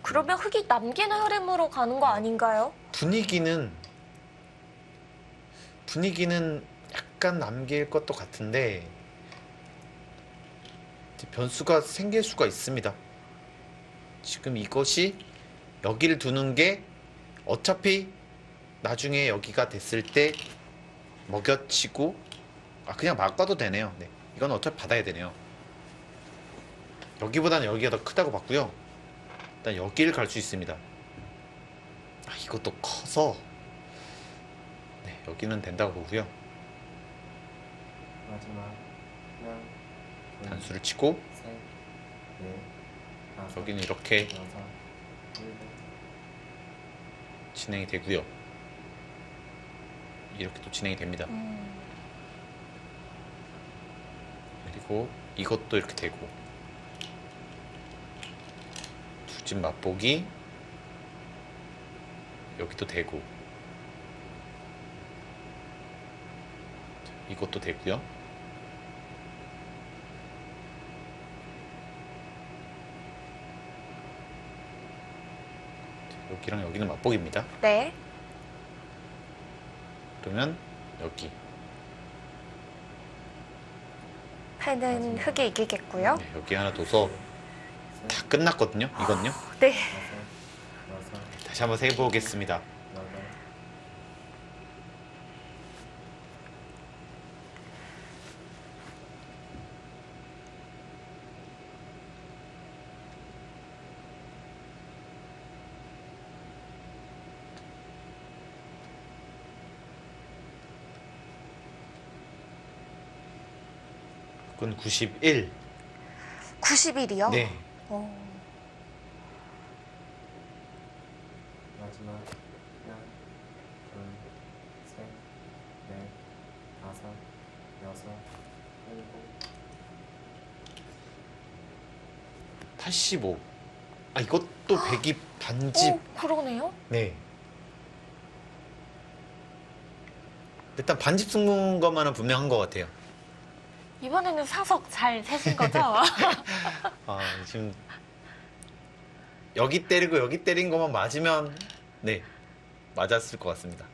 그러면 흑이 남기는 흐름으로 가는 거 아닌가요? 분위기는 약간 남길 것도 같은데 이제 변수가 생길 수가 있습니다. 지금 이것이 여기를 두는 게 어차피 나중에 여기가 됐을 때 먹여치고 그냥 막아도 되네요. 네, 이건 어차피 받아야 되네요. 여기보다는 여기가 더 크다고 봤고요. 일단 여기를 갈 수 있습니다. 이것도 커서 네, 여기는 된다고 보고요. 마지막 하나, 둘, 단수를 치고 셋, 넷, 다섯, 여기는 이렇게 여섯, 일곱, 진행이 되고요. 이렇게 또 진행이 됩니다. 그리고 이것도 이렇게 되고 두 집 맛보기 여기도 되고 이것도 되고요. 여기랑 여기는 맛보기입니다. 네. 그러면 여기 패는 흑이 이기겠고요. 네, 여기 하나 둬서 셋, 다 끝났거든요. 이건요. 네. 여섯, 여섯, 다시 한번 세보겠습니다. 여덟, 그건 91. 91이요? 네. 마지막 하나, 둘, 셋, 넷, 다섯, 여섯, 일곱, 85. 이것도 100이 반집. 그러네요. 네. 일단 반집 승부인 것만은 분명한 것 같아요. 이번에는 사석 잘 세신 거죠? 지금 여기 때리고 여기 때린 것만 맞으면 네 맞았을 것 같습니다.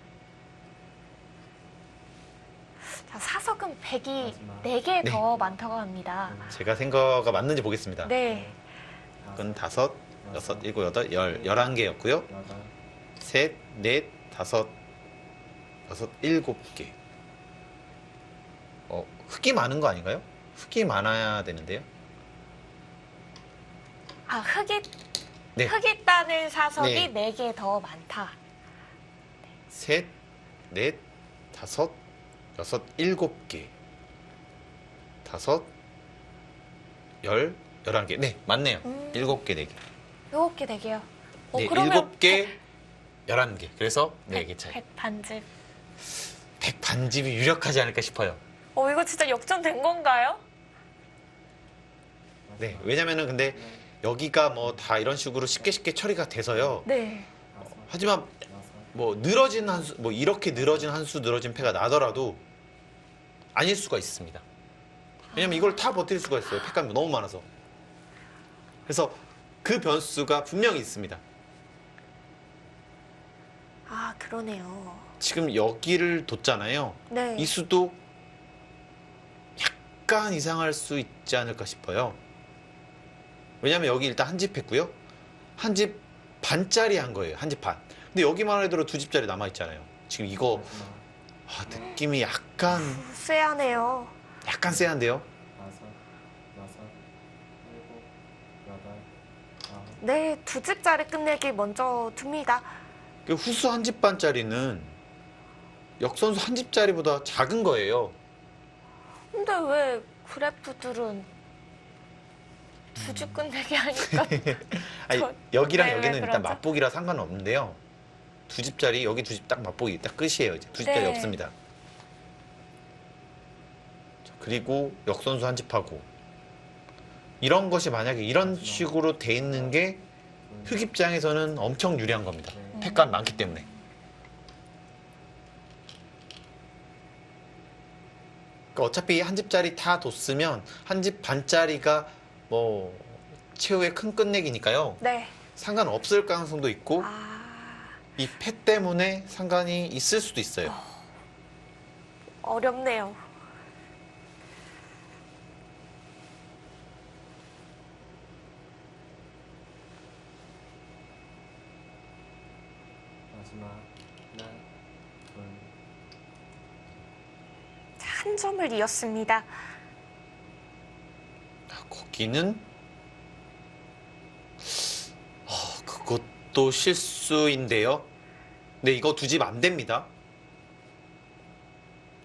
자, 사석은 100이 마지막. 4개 네. 더 많다고 합니다. 제가 생각가 맞는지 보겠습니다. 네. 그건 5, 6, 7, 8, 11개였고요. 여덟, 셋, 넷, 다섯, 여섯, 7개. 흙이 많은 거 아닌가요? 흙이 많아야 되는데요. 아, 흙이 네. 흙이 따는 사석이 네. 4개 더 많다. 셋, 넷, 다섯, 여섯, 7개. 다섯, 11개. 네, 맞네요. 7개, 4개. 7개, 4개요. 네, 그러면 7개, 11개. 그래서 4개 차이. 100 반집. 100 반집이 유력하지 않을까 싶어요. 이거 진짜 역전된 건가요? 네, 왜냐면은 근데 여기가 뭐 다 이런 식으로 쉽게 처리가 돼서요. 네. 하지만 뭐 늘어진 한 수, 뭐 이렇게 늘어진 한 수, 늘어진 패가 나더라도 아닐 수가 있습니다. 왜냐면 이걸 다 버틸 수가 있어요. 패감이 너무 많아서. 그래서 그 변수가 분명히 있습니다. 아, 그러네요. 지금 여기를 뒀잖아요. 네. 이 수도 약간 이상할 수 있지 않을까 싶어요. 왜냐면 여기 일단 한 집 했고요. 한 집 반짜리 한 거예요. 한 집 반. 근데 여기만 해도 2집짜리 남아있잖아요. 지금 이거 느낌이 약간 쎄하네요. 쎄한데요. 다섯, 여섯, 일곱, 여덟, 아홉. 네, 2집짜리 끝내기 먼저 둡니다. 그 후수 한 집 반짜리는 역선수 한 집짜리보다 작은 거예요. 근데 왜 그래프들은 2집 끝내기 하니까 아니, 저- 여기랑 네, 왜 여기는 일단 그러죠? 맛보기라 상관은 없는데요. 2집짜리, 여기 2집 딱 맛보기 딱 끝이에요. 이제 2집짜리 네. 없습니다. 자, 그리고 역선수 한 집하고 이런 것이 만약에 이런 식으로 돼 있는 게 흑 입장에서는 엄청 유리한 겁니다. 패가 많기 때문에. 그러니까 어차피 한 집짜리 다 뒀으면 한 집 반짜리가 뭐 최후의 큰 끝내기니까요. 네. 상관없을 가능성도 있고 아, 이 패 때문에 상관이 있을 수도 있어요. 어렵네요. 마지막 하나, 둘, 한 점을 이었습니다. 거기는 그것도 실수인데요. 근데 이거 2집 안 됩니다.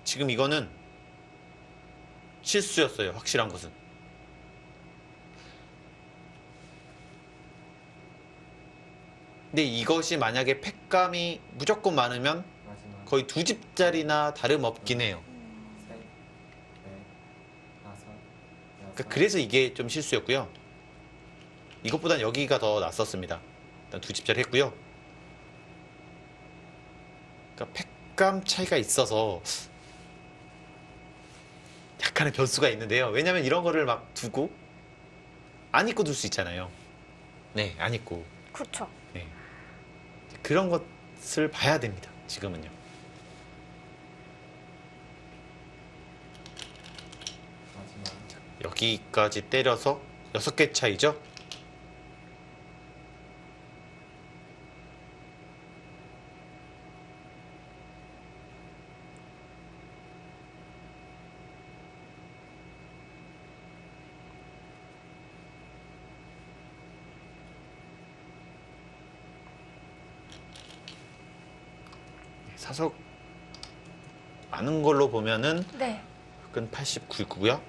지금 이거는 실수였어요. 확실한 것은. 근데 이것이 만약에 팩감이 무조건 많으면 마지막 거의 2집짜리나 다름없긴 해요. 셋, 넷, 다섯, 여섯, 그러니까 그래서 이게 좀 실수였고요. 이것보단 여기가 더 낫었습니다. 일단 2집짜리 했고요. 그러니까 팩감 차이가 있어서 약간의 변수가 있는데요. 왜냐면 이런 거를 막 두고 안 입고 둘 수 있잖아요. 네, 안 입고. 그렇죠. 네. 그런 것을 봐야 됩니다. 지금은요. 마지막 여기까지 때려서 6개 차이죠. 사석 많은 걸로 보면은 네. 흑은 89고요.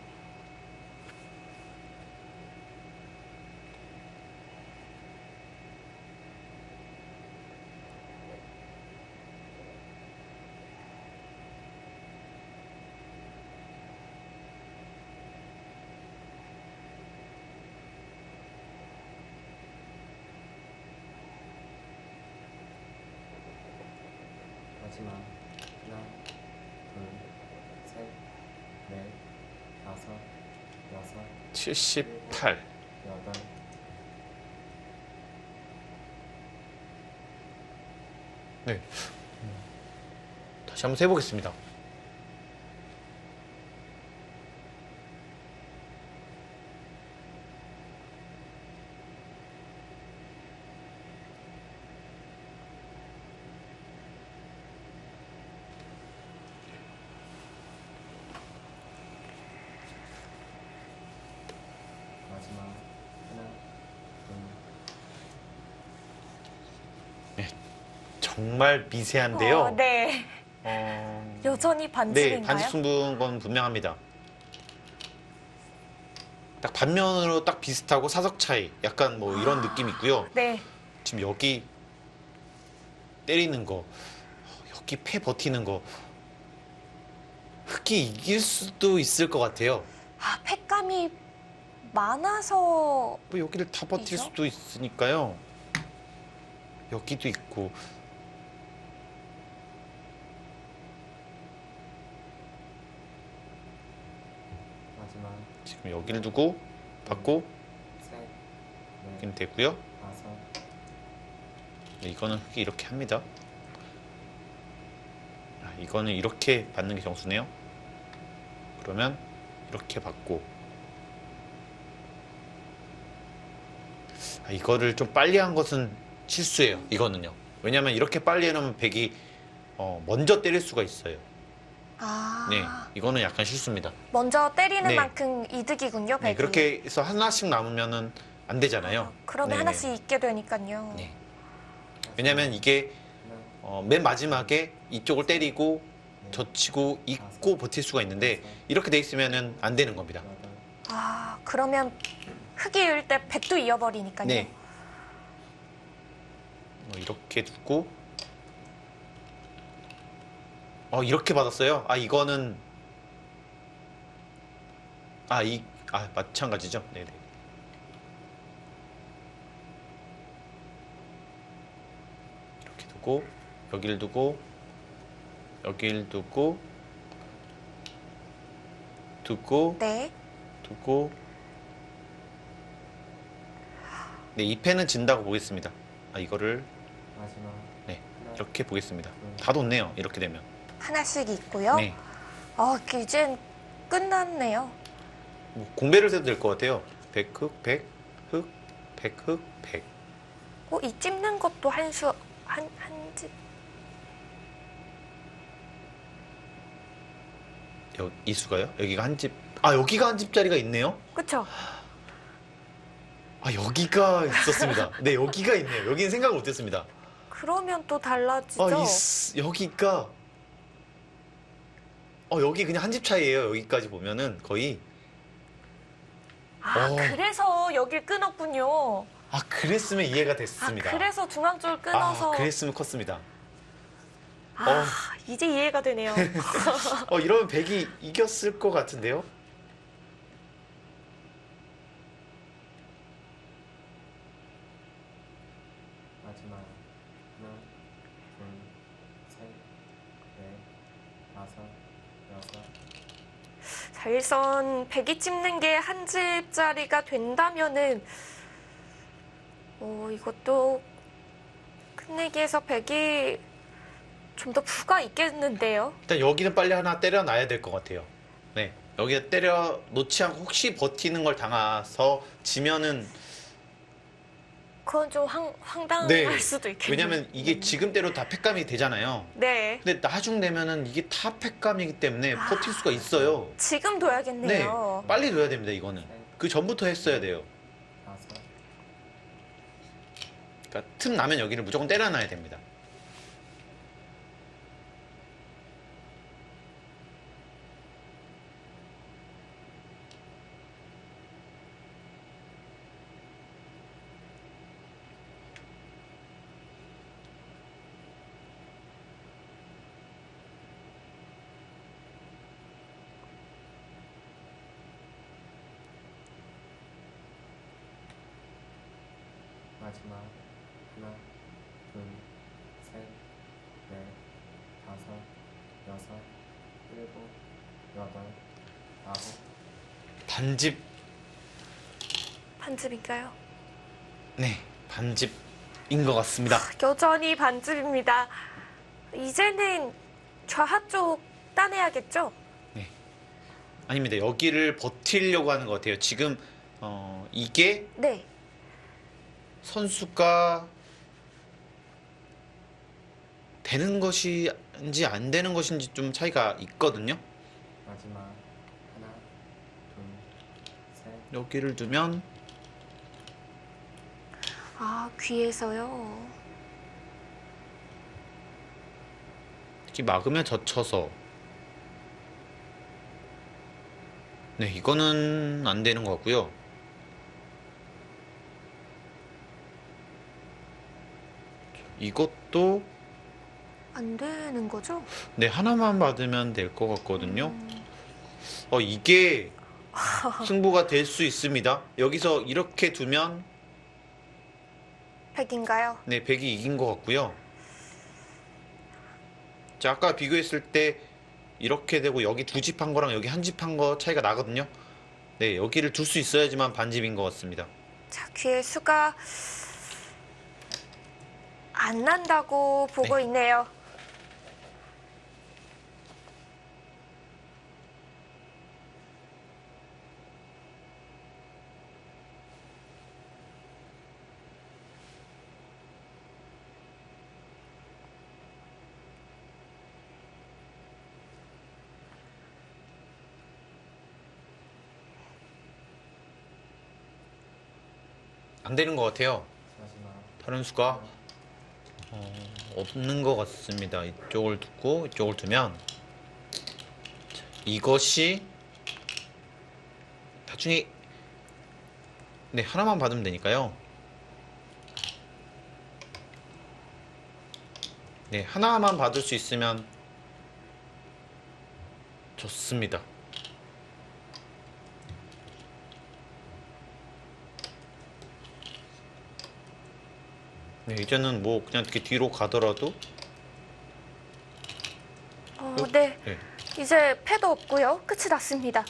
마지막 하나, 둘, 셋, 넷, 다섯, 여섯, 78. 여덟, 네. 다시 한번 세보겠습니다. 정말 미세한데요. 네. 여전히 네, 반칙인가요? 반칙 승부인 건 분명합니다. 딱 반면으로 딱 비슷하고 사석 차이, 약간 뭐 이런 느낌이 있고요. 네. 지금 여기 때리는 거, 여기 패 버티는 거, 흑이 이길 수도 있을 것 같아요. 아, 팩감이 많아서 뭐 여기를 다 버틸 이죠? 수도 있으니까요. 여기도 있고. 마지막 지금 여기를 두고 받고 셋, 넷, 여기는 되고요. 다섯, 네, 이거는 흑이 이렇게 합니다. 아, 이거는 이렇게 받는 게 정수네요. 그러면 이렇게 받고, 아, 이거를 좀 빨리 한 것은 실수예요. 이거는요. 왜냐면 이렇게 빨리 해놓으면 백이 먼저 때릴 수가 있어요. 아, 네, 이거는 약간 실수입니다. 먼저 때리는 네. 만큼 이득이군요, 네, 백이. 그렇게 해서 하나씩 남으면은 안 되잖아요. 그러면 네네. 하나씩 있게 되니까요. 네. 왜냐면 이게 하나, 맨 마지막에 이쪽을 때리고 넷, 젖히고 있고 버틸 수가 있는데 이렇게 돼 있으면은 안 되는 겁니다. 여덟, 아, 그러면 흑이 일 때 백도 이어버리니까요. 네. 이렇게 두고 이렇게 받았어요. 아, 이거는 마찬가지죠. 네네. 이렇게 두고 여기를 두고 여기를 두고 네. 두고 네, 이 패는 진다고 보겠습니다. 이거를 마지막 네, 하나, 이렇게 보겠습니다. 다 뒀네요. 이렇게 되면. 하나씩 있고요. 네. 이젠 끝났네요. 뭐 공배를 세도 될 것 같아요. 백흑, 백흑, 백흑, 백. 이 찝는 것도 한 집. 이 수가요? 여기가 한 집. 여기가 한 집짜리가 있네요. 그쵸? 여기가 있었습니다. 네, 여기가 있네요. 여기는 생각을 못했습니다. 그러면 또 달라지죠? 여기가 여기 그냥 한 집 차이예요. 여기까지 보면은 거의. 그래서 여길 끊었군요. 그랬으면 이해가 됐습니다. 그래서 중앙 줄 끊어서. 그랬으면 컸습니다. 이제 이해가 되네요. 이러면 백이 이겼을 것 같은데요? 마지막 하나, 둘, 셋, 넷, 다섯, 여섯, 자, 일선 백이 찝는 게 한 집짜리가 된다면은 이것도 끝내기에서 백이 좀 더 부가 있겠는데요. 일단 여기는 빨리 하나 때려놔야 될 것 같아요. 네, 여기에 때려 놓지 않고 혹시 버티는 걸 당해서 지면은 그건 좀 황당할 네, 수도 있겠네요. 왜냐면 이게 지금대로 다 팩감이 되잖아요. 네. 근데 나중 되면은 이게 다 팩감이기 때문에 버틸 수가 있어요. 지금 네, 둬야겠네요. 빨리 둬야 됩니다. 이거는 그 전부터 했어야 돼요. 다섯, 그러니까 틈 나면 여기를 무조건 때려놔야 됩니다. 마지막 하나, 둘, 셋, 넷, 다섯, 여섯, 일곱, 여덟, 아홉, 반집, 반집인가요? 네, 반집인 것 같습니다. 여전히 반집입니다. 이제는 좌하 쪽 따내야겠죠? 아닙니다. 여기를 버티려고 하는 것 같아요. 지금 이게 네. 선수가 되는 것인지 안 되는 것인지 좀 차이가 있거든요. 마지막 하나, 둘, 셋, 여기를 두면 귀에서요. 여기 막으면 젖혀서. 네, 이거는 안 되는 것 같고요. 이것도 안 되는 거죠? 네, 하나만 받으면 될 것 같거든요. 음, 이게 승부가 될 수 있습니다. 여기서 이렇게 두면 100인가요? 네, 100이 이긴 것 같고요. 자, 아까 비교했을 때 이렇게 되고 여기 두 집 한 거랑 여기 한 집 한 거 차이가 나거든요. 네, 여기를 둘 수 있어야지만 반집인 것 같습니다. 자, 귀의 수가 안 난다고 보고 네. 있네요. 안 되는 것 같아요. 마지막 다른 수가 없는 것 같습니다. 이쪽을 두고 이쪽을 두면 자, 이것이 나중에 네, 하나만 받으면 되니까요. 네, 하나만 받을 수 있으면 좋습니다. 네, 이제는 뭐 그냥 이렇게 뒤로 가더라도 네. 네, 이제 패도 없고요. 끝이 났습니다.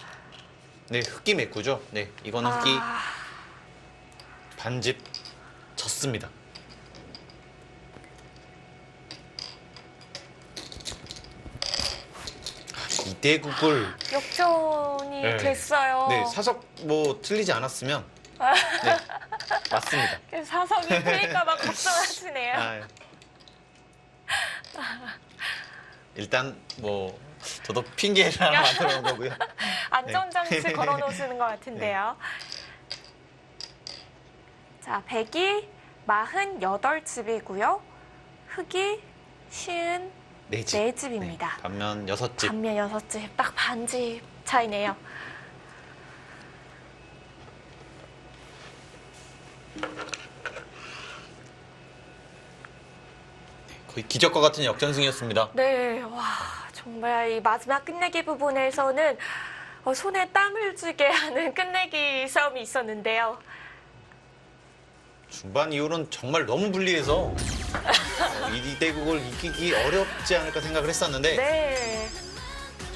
네, 흑기 메꾸죠. 네, 이거는 흑기 아, 반집 졌습니다. 이대국을 역전이 네. 됐어요. 네, 사석 뭐 틀리지 않았으면 네, 맞습니다. 사석이 틀릴까봐 걱정하시네요. 아, 일단 뭐 저도 핑계를 하나 만들어 놓은 거고요. 안전장치 네. 걸어놓으시는 것 같은데요. 자, 100이 48집이고요. 흑이 54집입니다. 네, 반면 6집. 반면 6집, 딱 반집 차이네요. 거의 기적과 같은 역전승이었습니다. 네, 와, 정말 이 마지막 끝내기 부분에서는 손에 땀을 쥐게 하는 끝내기 싸움이 있었는데요. 중반 이후로는 정말 너무 불리해서 이대국을 이기기 어렵지 않을까 생각을 했었는데 네,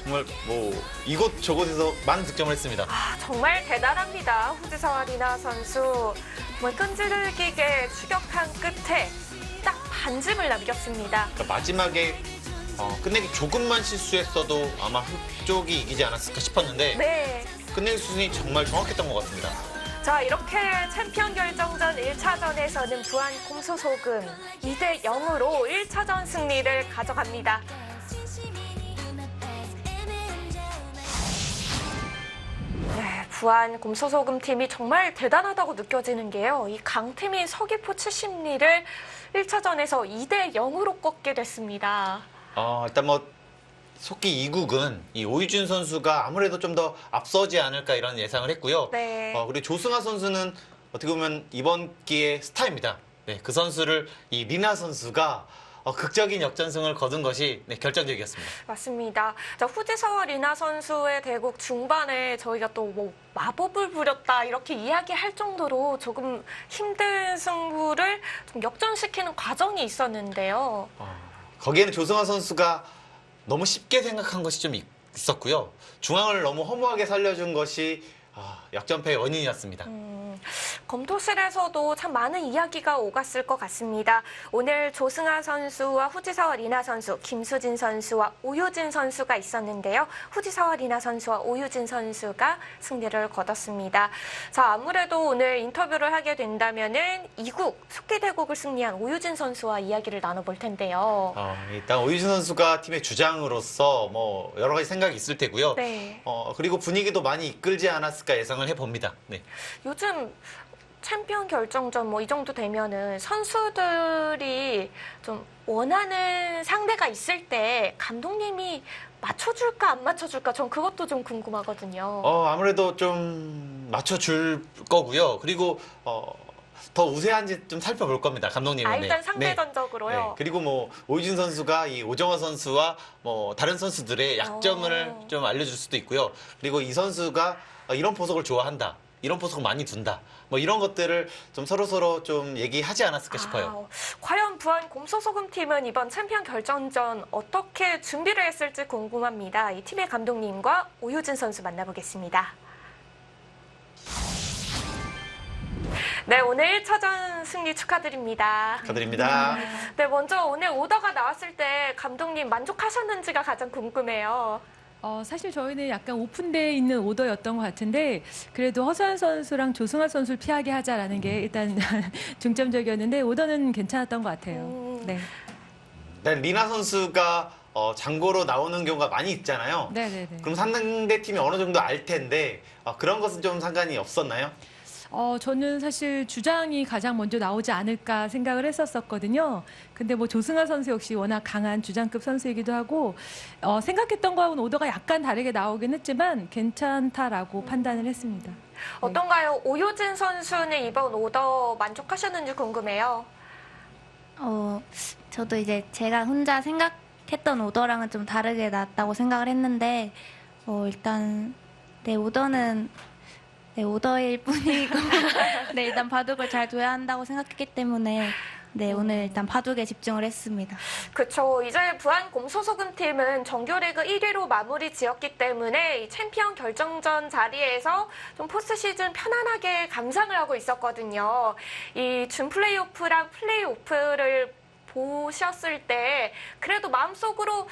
정말 뭐 이곳저곳에서 많은 득점을 했습니다. 아, 정말 대단합니다. 후지사와 리나 선수. 정말 끈질기게 추격한 끝에 딱 반집을 남겼습니다. 그러니까 마지막에 끝내기 조금만 실수했어도 아마 흑쪽이 이기지 않았을까 싶었는데 네. 끝내기 수순이 정말 정확했던 것 같습니다. 자, 이렇게 챔피언 결정전 1차전에서는 부안 곰소소금 2대 0으로 1차전 승리를 가져갑니다. 네, 부안 곰소소금 팀이 정말 대단하다고 느껴지는 게요. 이 강팀인 서귀포 70리를 1차전에서 2대 0으로 꺾게 됐습니다. 일단 뭐 속기 2국은 이 오유준 선수가 아무래도 좀 더 앞서지 않을까 이런 예상을 했고요. 네. 그리고 조승아 선수는 어떻게 보면 이번 기회의 스타입니다. 네, 그 선수를 이 리나 선수가 극적인 역전승을 거둔 것이 네, 결정적이었습니다. 맞습니다. 자, 후지서와 리나 선수의 대국 중반에 저희가 또 뭐 마법을 부렸다 이렇게 이야기할 정도로 조금 힘든 승부를 좀 역전시키는 과정이 있었는데요. 거기에는 조승아 선수가 너무 쉽게 생각한 것이 좀 있었고요. 중앙을 너무 허무하게 살려준 것이 역전패의 원인이었습니다. 검토실에서도 참 많은 이야기가 오갔을 것 같습니다. 오늘 조승아 선수와 후지사와 리나 선수, 김수진 선수와 오유진 선수가 있었는데요. 후지사와 리나 선수와 오유진 선수가 승리를 거뒀습니다. 자, 아무래도 오늘 인터뷰를 하게 된다면은 2국 속기대국을 승리한 오유진 선수와 이야기를 나눠볼 텐데요. 일단 오유진 선수가 팀의 주장으로서 뭐 여러 가지 생각이 있을 테고요. 네. 그리고 분위기도 많이 이끌지 않았을까 예상을 해봅니다. 네. 요즘 챔피언 결정전 뭐 이 정도 되면은 선수들이 좀 원하는 상대가 있을 때 감독님이 맞춰줄까 안 맞춰줄까 전 그것도 좀 궁금하거든요. 아무래도 좀 맞춰줄 거고요. 그리고 더 우세한지 좀 살펴볼 겁니다. 감독님은. 일단 네. 상대전적으로요. 네. 그리고 뭐 오유진 선수가 이 오정화 선수와 뭐 다른 선수들의 약점을 좀 알려줄 수도 있고요. 그리고 이 선수가 이런 포석을 좋아한다. 이런 포석을 많이 둔다. 뭐 이런 것들을 좀 서로 좀 얘기하지 않았을까 싶어요. 과연 부안 곰소소금 팀은 이번 챔피언 결정전 어떻게 준비를 했을지 궁금합니다. 이 팀의 감독님과 오효진 선수 만나보겠습니다. 네, 오늘 1차전 승리 축하드립니다. 축하드립니다. 네, 먼저 오늘 오더가 나왔을 때 감독님 만족하셨는지가 가장 궁금해요. 사실 저희는 약간 오픈되어 있는 오더였던 것 같은데 그래도 허수환 선수랑 조승환 선수를 피하게 하자라는 게 일단 중점적이었는데 오더는 괜찮았던 것 같아요. 네. 네, 리나 선수가 장고로 나오는 경우가 많이 있잖아요. 네네네. 그럼 상대 팀이 어느 정도 알 텐데 그런 것은 좀 상관이 없었나요? 저는 사실 주장이 가장 먼저 나오지 않을까 생각을 했었거든요. 근데 뭐 조승아 선수 역시 워낙 강한 주장급 선수이기도 하고 생각했던 거하고는 오더가 약간 다르게 나오긴 했지만 괜찮다라고 판단을 했습니다. 어떤가요? 오효진 선수는 이번 오더 만족하셨는지 궁금해요. 저도 이제 제가 혼자 생각했던 오더랑은 좀 다르게 났다고 생각을 했는데 일단 네, 오더는 네, 오더일 뿐이고 네, 일단 바둑을 잘 둬야 한다고 생각했기 때문에 네, 오늘 일단 바둑에 집중을 했습니다. 그렇죠. 이제 부안 곰소소금 팀은 정규리그 1위로 마무리 지었기 때문에 이 챔피언 결정전 자리에서 좀 포스트 시즌 편안하게 감상을 하고 있었거든요. 이 준 플레이오프랑 플레이오프를 보셨을 때 그래도 마음속으로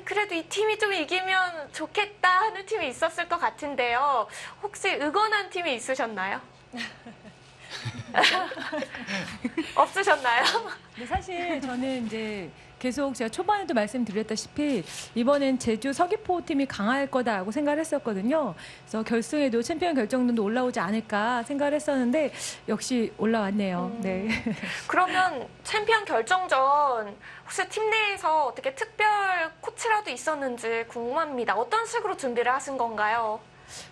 그래도 이 팀이 좀 이기면 좋겠다 하는 팀이 있었을 것 같은데요. 혹시 응원한 팀이 있으셨나요? 없으셨나요? 근데 사실 저는 이제 계속 제가 초반에도 말씀드렸다시피 이번엔 제주 서귀포 팀이 강할 거다라고 생각을 했었거든요. 그래서 결승에도 챔피언 결정전도 올라오지 않을까 생각을 했었는데 역시 올라왔네요. 네. 그러면 챔피언 결정전 혹시 팀 내에서 어떻게 특별 코치라도 있었는지 궁금합니다. 어떤 식으로 준비를 하신 건가요?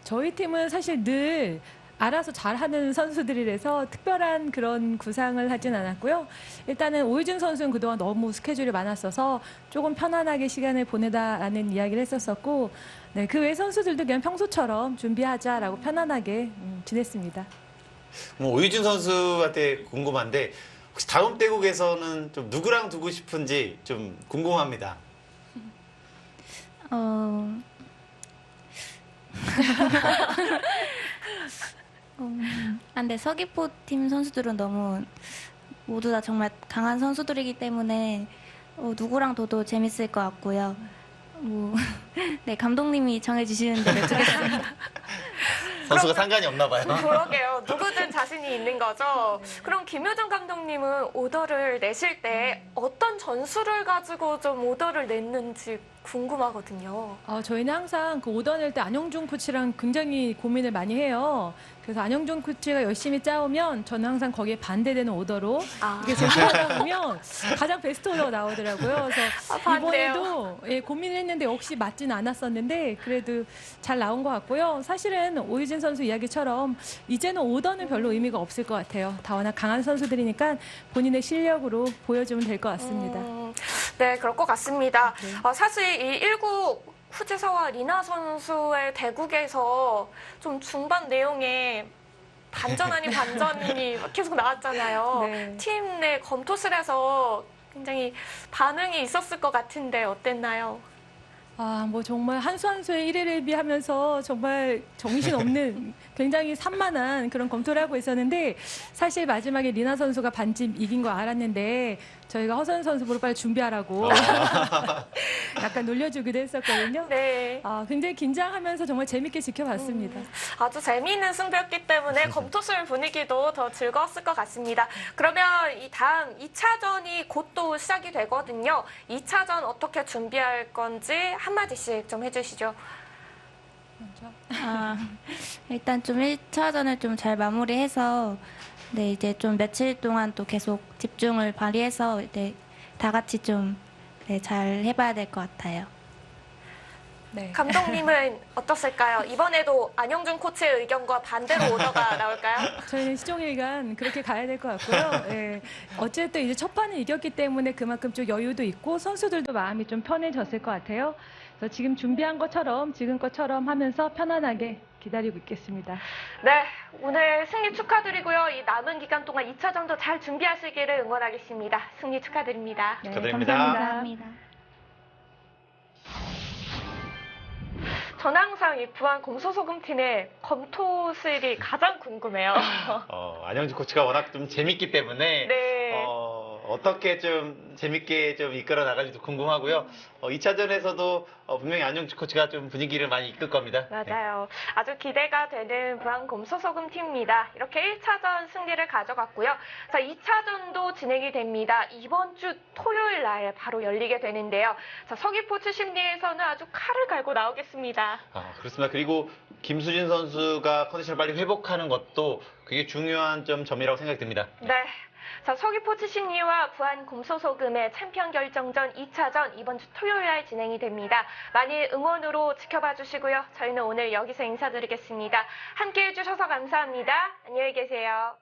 저희 팀은 사실 늘 알아서 잘하는 선수들이라서 특별한 그런 구상을 하진 않았고요. 일단은 오유진 선수는 그동안 너무 스케줄이 많았어서 조금 편안하게 시간을 보내다라는 이야기를 했었었고 네, 그 외 선수들도 그냥 평소처럼 준비하자라고 편안하게 지냈습니다. 뭐 오유진 선수한테 궁금한데 혹시 다음 대국에서는 좀 누구랑 두고 싶은지 좀 궁금합니다. 근데 서귀포 팀 선수들은 너무 모두 다 정말 강한 선수들이기 때문에 누구랑 둬도 재밌을 것 같고요. 네, 감독님이 정해주시는 대로 두겠습니다. 선수가 상관이 없나 봐요. 그러게요. 누구든 자신이 있는 거죠. 그럼 김효정 감독님은 오더를 내실 때 어떤 전술을 가지고 좀 오더를 냈는지 궁금하거든요. 저희는 항상 그 오더 낼 때 안영준 코치랑 굉장히 고민을 많이 해요. 그래서 안영준 코치가 열심히 짜오면 저는 항상 거기에 반대되는 오더로 이렇게 제시하다 보면 가장 베스트 오더가 나오더라고요. 그래서 반대요. 이번에도 고민을 했는데 역시 맞지는 않았었는데 그래도 잘 나온 것 같고요. 사실은 오유진 선수 이야기처럼 이제는 오더는 별로 의미가 없을 것 같아요. 다 워낙 강한 선수들이니까 본인의 실력으로 보여주면 될 것 같습니다. 네, 그럴 것 같습니다. 사실 이 1구 후지서와 리나 선수의 대국에서 좀 중반 내용에 반전 아닌 반전이 계속 나왔잖아요. 네. 팀 내 검토실에서 굉장히 반응이 있었을 것 같은데 어땠나요? 뭐 정말 한 수 한 수에 1위를 비하면서 정말 정신없는 굉장히 산만한 그런 검토를 하고 있었는데 사실 마지막에 리나 선수가 반집 이긴 거 알았는데 저희가 허선 선수 보러 빨리 준비하라고 약간 놀려주기도 했었거든요. 네. 굉장히 긴장하면서 정말 재밌게 지켜봤습니다. 아주 재미있는 승부였기 때문에 검토실 분위기도 더 즐거웠을 것 같습니다. 그러면 이 다음 2차전이 곧 또 시작이 되거든요. 2차전 어떻게 준비할 건지 한마디씩 좀 해주시죠. 일단 좀 1차전을 좀 잘 마무리해서 네, 이제 좀 며칠 동안 또 계속 집중을 발휘해서 이제 다 같이 좀 잘 해봐야 될 것 같아요. 네. 감독님은 어떻을까요? 이번에도 안영준 코치의 의견과 반대로 오더가 나올까요? 저희는 시종일관 그렇게 가야 될 것 같고요. 예. 어쨌든 이제 첫 판을 이겼기 때문에 그만큼 좀 여유도 있고 선수들도 마음이 좀 편해졌을 것 같아요. 그래서 지금 준비한 것처럼 지금것처럼 하면서 편안하게 기다리고 있겠습니다. 네, 오늘 승리 축하드리고요. 이 남은 기간 동안 2차전도 잘 준비하시기를 응원하겠습니다. 승리 축하드립니다. 네, 축하드립니다. 감사합니다. 감사합니다. 저는 항상 이 부안 검소소금팀의 검토실이 가장 궁금해요. 안영준 코치가 워낙 좀 재밌기 때문에 네. 어떻게 좀 재밌게 좀 이끌어 나갈지도 궁금하고요. 2차전에서도 분명히 안영준 코치가 좀 분위기를 많이 이끌 겁니다. 맞아요. 아주 기대가 되는 부안 검소소금 팀입니다. 이렇게 1차전 승리를 가져갔고요. 자, 2차전도 진행이 됩니다. 이번 주 토요일 날 바로 열리게 되는데요. 자, 서귀포 심리에서는 아주 칼을 갈고 나오겠습니다. 그렇습니다. 그리고 김수진 선수가 컨디션을 빨리 회복하는 것도 그게 중요한 점이라고 생각이 듭니다. 네. 자, 서귀포 심리와 부안 검소소금의 챔피언 결정전 2차전 이번 주 토요일 날 진행이 됩니다. 많이 응원으로 지켜봐 주시고요. 저희는 오늘 여기서 인사드리겠습니다. 함께해 주셔서 감사합니다. 안녕히 계세요.